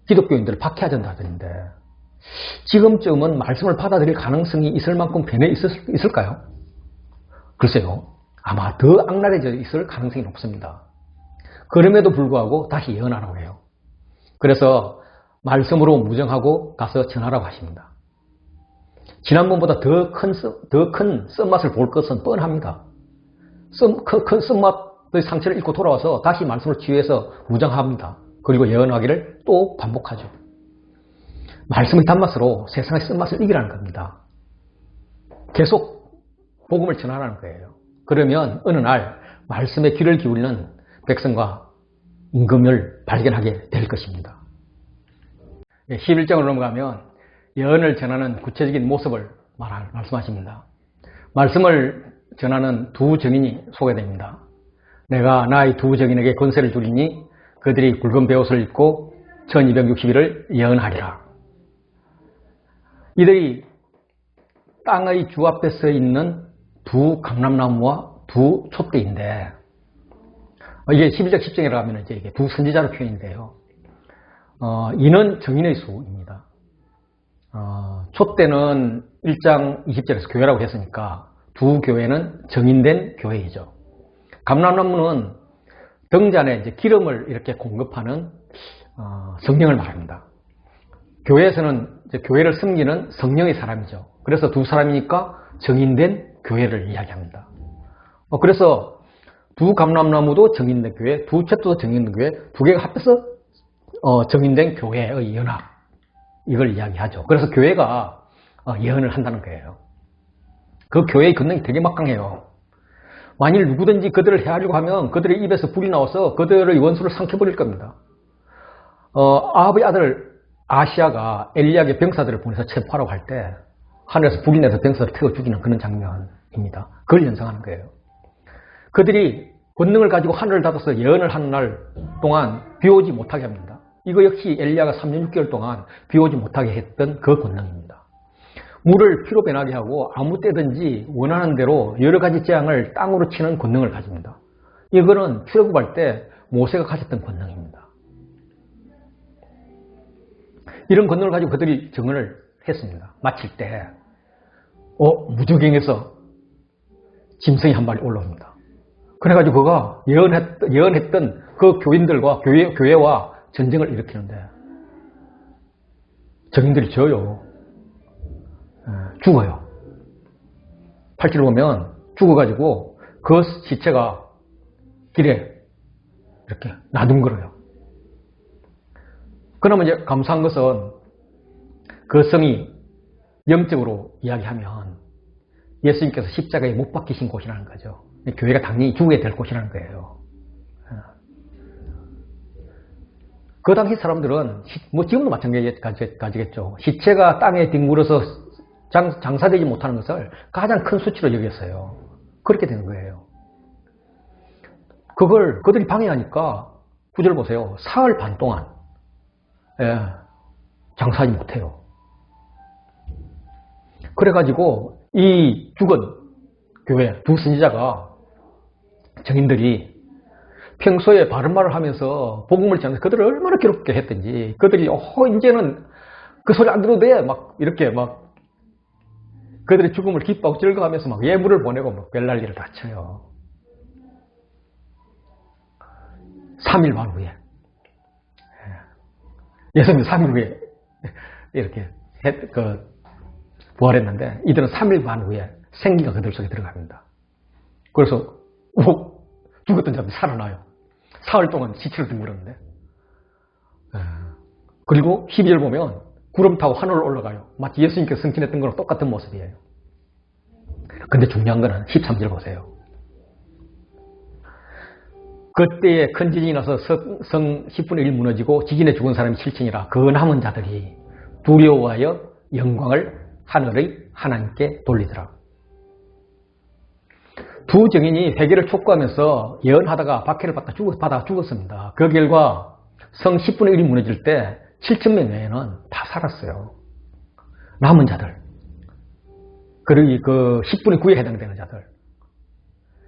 기독교인들을 박해하던다던데 지금쯤은 말씀을 받아들일 가능성이 있을 만큼 변해 있을까요? 글쎄요. 아마 더 악랄해져 있을 가능성이 높습니다. 그럼에도 불구하고 다시 예언하라고 해요. 그래서 말씀으로 무정하고 가서 전하라고 하십니다. 지난번보다 더 큰 쓴맛을 볼 것은 뻔합니다. 큰 쓴맛의 상처를 입고 돌아와서 다시 말씀을 치유해서 무정합니다. 그리고 예언하기를 또 반복하죠. 말씀의 단맛으로 세상의 쓴맛을 이기라는 겁니다. 계속 복음을 전하라는 거예요. 그러면 어느 날 말씀에 귀를 기울이는 백성과 임금을 발견하게 될 것입니다. 11장으로 넘어가면 예언을 전하는 구체적인 모습을 말씀하십니다. 말씀을 전하는 두 증인이 소개됩니다. 내가 나의 두 증인에게 권세를 주리니 그들이 굵은 베옷을 입고 1260일을 예언하리라. 이들이 땅의 주 앞에 서 있는 두 감람나무와 두 촛대인데 이게 12장 10장이라고 하면 이게 두 선지자로 표현인데요. 이는 정인의 수입니다. 촛대는 1장 20절에서 교회라고 했으니까 두 교회는 정인된 교회이죠. 감람나무는 등잔에 이제 기름을 이렇게 공급하는 성령을 말합니다. 교회에서는 이제 교회를 섬기는 성령의 사람이죠. 그래서 두 사람이니까 정인된 교회를 이야기합니다. 그래서 두 감람나무도 정인된 교회, 두 촛대도 정인된 교회, 두 개가 합해서 정인된 교회의 연합, 이걸 이야기하죠. 그래서 교회가 예언을 한다는 거예요. 그 교회의 권능이 되게 막강해요. 만일 누구든지 그들을 해하려고 하면 그들의 입에서 불이 나와서 그들의 원수를 삼켜버릴 겁니다. 아합의 아들 아시아가 엘리야에게 병사들을 보내서 체포하라고 할 때 하늘에서 불이 내서 병사들을 태워 죽이는 그런 장면입니다. 그걸 연상하는 거예요. 그들이 권능을 가지고 하늘을 닫아서 예언을 하는 날 동안 비 오지 못하게 합니다. 이거 역시 엘리야가 3년 6개월 동안 비 오지 못하게 했던 그 권능입니다. 물을 피로 변하게 하고 아무 때든지 원하는 대로 여러 가지 재앙을 땅으로 치는 권능을 가집니다. 이거는 출애굽할 때 모세가 가졌던 권능입니다. 이런 권능을 가지고 그들이 증언을 했습니다. 마칠 때 무저갱에서 짐승이 한 마리 올라옵니다. 그래가지고 그가 예언했던 그 교인들과 교회와 전쟁을 일으키는데 적인들이 져요. 죽어요. 8절 보면 죽어가지고 그 시체가 길에 이렇게 나둥거려요. 그러면 이제 감사한 것은 그 성이 영적으로 이야기하면 예수님께서 십자가에 못 박히신 곳이라는 거죠. 교회가 당연히 죽어야 될 곳이라는 거예요. 그 당시 사람들은 뭐 지금도 마찬가지겠죠. 시체가 땅에 뒹굴어서 장사되지 못하는 것을 가장 큰 수치로 여겼어요. 그렇게 되는 거예요. 그걸 그들이 방해하니까 구절 보세요. 사흘 반 동안 장사하지 못해요. 그래가지고 이 죽은 교회 두 선지자가 증인들이 평소에 바른 말을 하면서 복음을 전해서 그들을 얼마나 괴롭게 했든지 그들이 이제는 그 소리 안 들어도 돼 막 이렇게 막 그들의 죽음을 기뻐하고 즐거워하면서 막 예물을 보내고 막 별난리를 다 쳐요. 3일 반 후에 예수님이 3일 후에 이렇게 부활했는데 이들은 3일 반 후에 생기가 그들 속에 들어갑니다. 그래서 죽었던 자들이 살아나요. 사흘 동안 시체를 뒹굴었는데 그리고 12절 보면 구름 타고 하늘을 올라가요. 마치 예수님께서 승진했던 거랑 똑같은 모습이에요. 근데 중요한 거는 13절 보세요. 그때에 큰 지진이 나서 성 10분의 1 무너지고 지진에 죽은 사람이 7천이라 그 남은 자들이 두려워하여 영광을 하늘의 하나님께 돌리더라. 두 증인이 회개를 촉구하면서 예언하다가 박해를 받아 죽었습니다. 그 결과 성 10분의 1이 무너질 때 7천 명 외에는 다 살았어요. 남은 자들. 그리고 그 10분의 9에 해당되는 자들.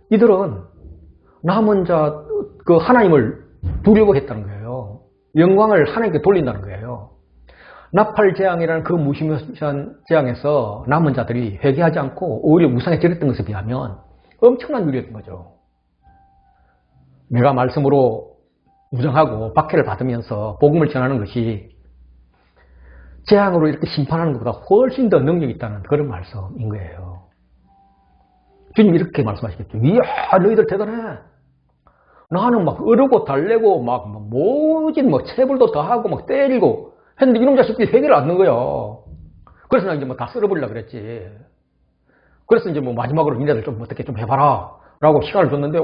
이들은 남은 그 하나님을 두려워했다는 거예요. 영광을 하나님께 돌린다는 거예요. 나팔 재앙이라는 그 무시무시한 재앙에서 남은 자들이 회개하지 않고 오히려 무상해졌던 것에 비하면 엄청난 일이었던 거죠. 내가 말씀으로 무정하고 박해를 받으면서 복음을 전하는 것이 재앙으로 이렇게 심판하는 것보다 훨씬 더 능력이 있다는 그런 말씀인 거예요. 주님 이렇게 말씀하시겠죠. 이야, 너희들 대단해. 나는 막 어르고 달래고 막 모진 체불도 더 하고 막 때리고 했는데 이놈 자식들이 회개를 안 넣는 거야. 그래서 나 이제 다 쓸어버리려고 그랬지. 그래서 이제 마지막으로 니네들 좀 어떻게 좀 해봐라 라고 시간을 줬는데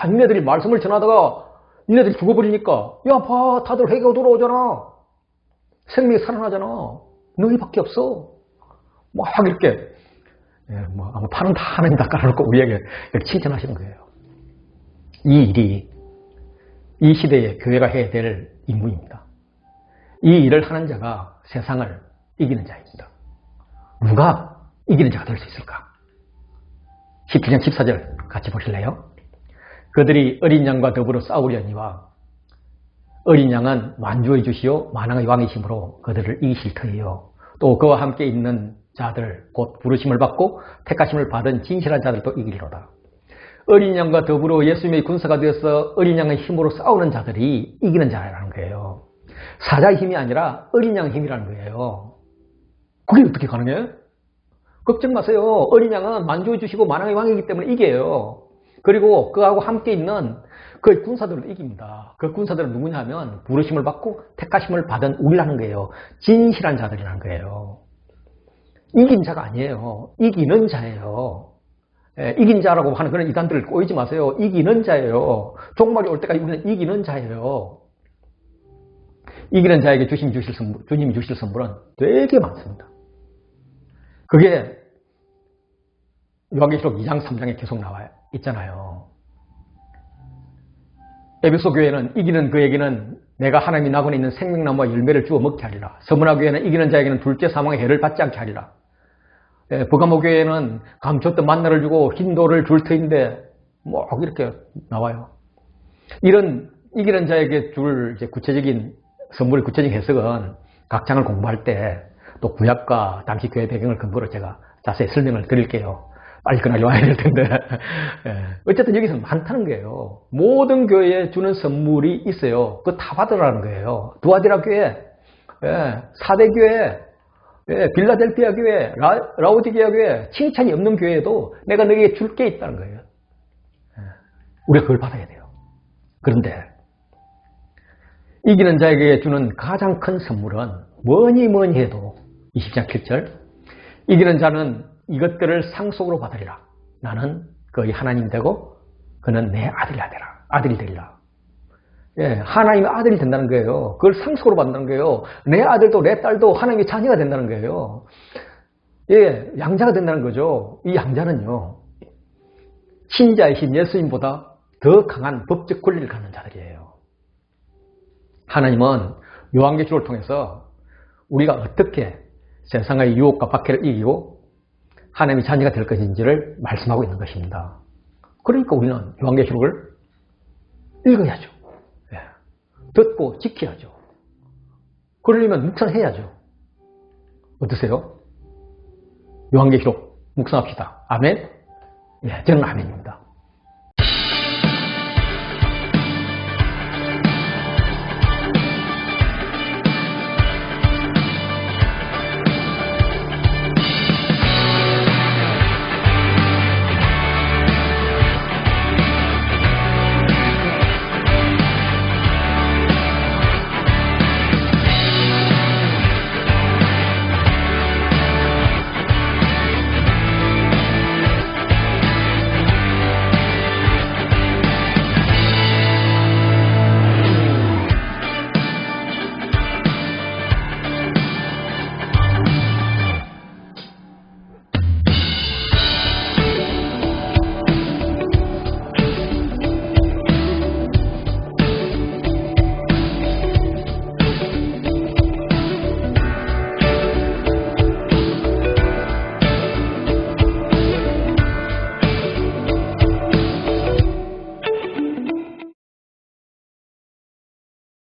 니네들이 말씀을 전하다가 니네들이 죽어버리니까 야 봐 다들 회개가 돌아오잖아. 생명이 살아나잖아. 너희밖에 없어. 막 이렇게 아마 판은 다 하나님 깔아놓고 우리에게 칭찬하시는 거예요. 이 일이 이 시대에 교회가 해야 될 임무입니다. 이 일을 하는 자가 세상을 이기는 자입니다. 누가 이기는 자가 될 수 있을까? 17장 14절 같이 보실래요? 그들이 어린 양과 더불어 싸우려니와 어린 양은 만주의 주시오 만왕의 왕이심으로 그들을 이기실 터이요. 또 그와 함께 있는 자들 곧 부르심을 받고 택하심을 받은 진실한 자들도 이기리로다. 어린 양과 더불어 예수님의 군사가 되어서 어린 양의 힘으로 싸우는 자들이 이기는 자라는 거예요. 사자의 힘이 아니라 어린 양의 힘이라는 거예요. 그게 어떻게 가능해? 걱정 마세요. 어린 양은 만주해 주시고 만왕의 왕이기 때문에 이겨요. 그리고 그하고 함께 있는 그 군사들도 이깁니다. 그 군사들은 누구냐 하면 부르심을 받고 택하심을 받은 우리라는 거예요. 진실한 자들이라는 거예요. 이긴 자가 아니에요. 이기는 자예요. 이긴 자라고 하는 그런 이단들을 꼬이지 마세요. 이기는 자예요. 종말이 올 때까지 우리는 이기는 자예요. 이기는 자에게 주님이 주실 선물은 되게 많습니다. 그게 요한계시록 2장 3장에 계속 나와 있잖아요. 에베소 교회는 이기는 그에게는 내가 하나님이 나곤에 있는 생명나무와 열매를 주어 먹게 하리라. 서문화 교회는 이기는 자에게는 둘째 사망의 해를 받지 않게 하리라. 버가모 교회는 감췄던 만나를 주고 흰돌을 줄 터인데 이렇게 나와요. 이런 이기는 자에게 줄 이제 구체적인 선물의 구체적인 해석은 각 장을 공부할 때 또 구약과 당시 교회 배경을 근거로 제가 자세히 설명을 드릴게요. 빨리 그날이 와야 될 텐데. 어쨌든 여기서 많다는 거예요. 모든 교회에 주는 선물이 있어요. 그거 다 받으라는 거예요. 두아디라 교회, 사대 교회, 빌라델피아 교회, 라오디게아 교회, 칭찬이 없는 교회에도 내가 너에게 줄 게 있다는 거예요. 우리가 그걸 받아야 돼요. 그런데 이기는 자에게 주는 가장 큰 선물은 뭐니 해도 20장 7절 이기는 자는 이것들을 상속으로 받으리라. 나는 그의 하나님 되고 그는 내 아들이 되리라. 예, 하나님의 아들이 된다는 거예요. 그걸 상속으로 받는다는 거예요. 내 아들도 내 딸도 하나님의 자녀가 된다는 거예요. 예, 양자가 된다는 거죠. 이 양자는요, 신자이신 예수님보다 더 강한 법적 권리를 갖는 자들이에요. 하나님은 요한계시록을 통해서 우리가 어떻게 세상의 유혹과 박해를 이기고 하나님의 자녀가 될 것인지를 말씀하고 있는 것입니다. 그러니까 우리는 요한계시록을 읽어야죠. 예. 듣고 지켜야죠. 그러려면 묵상해야죠. 어떠세요? 요한계시록 묵상합시다. 아멘? 예, 저는 아멘입니다.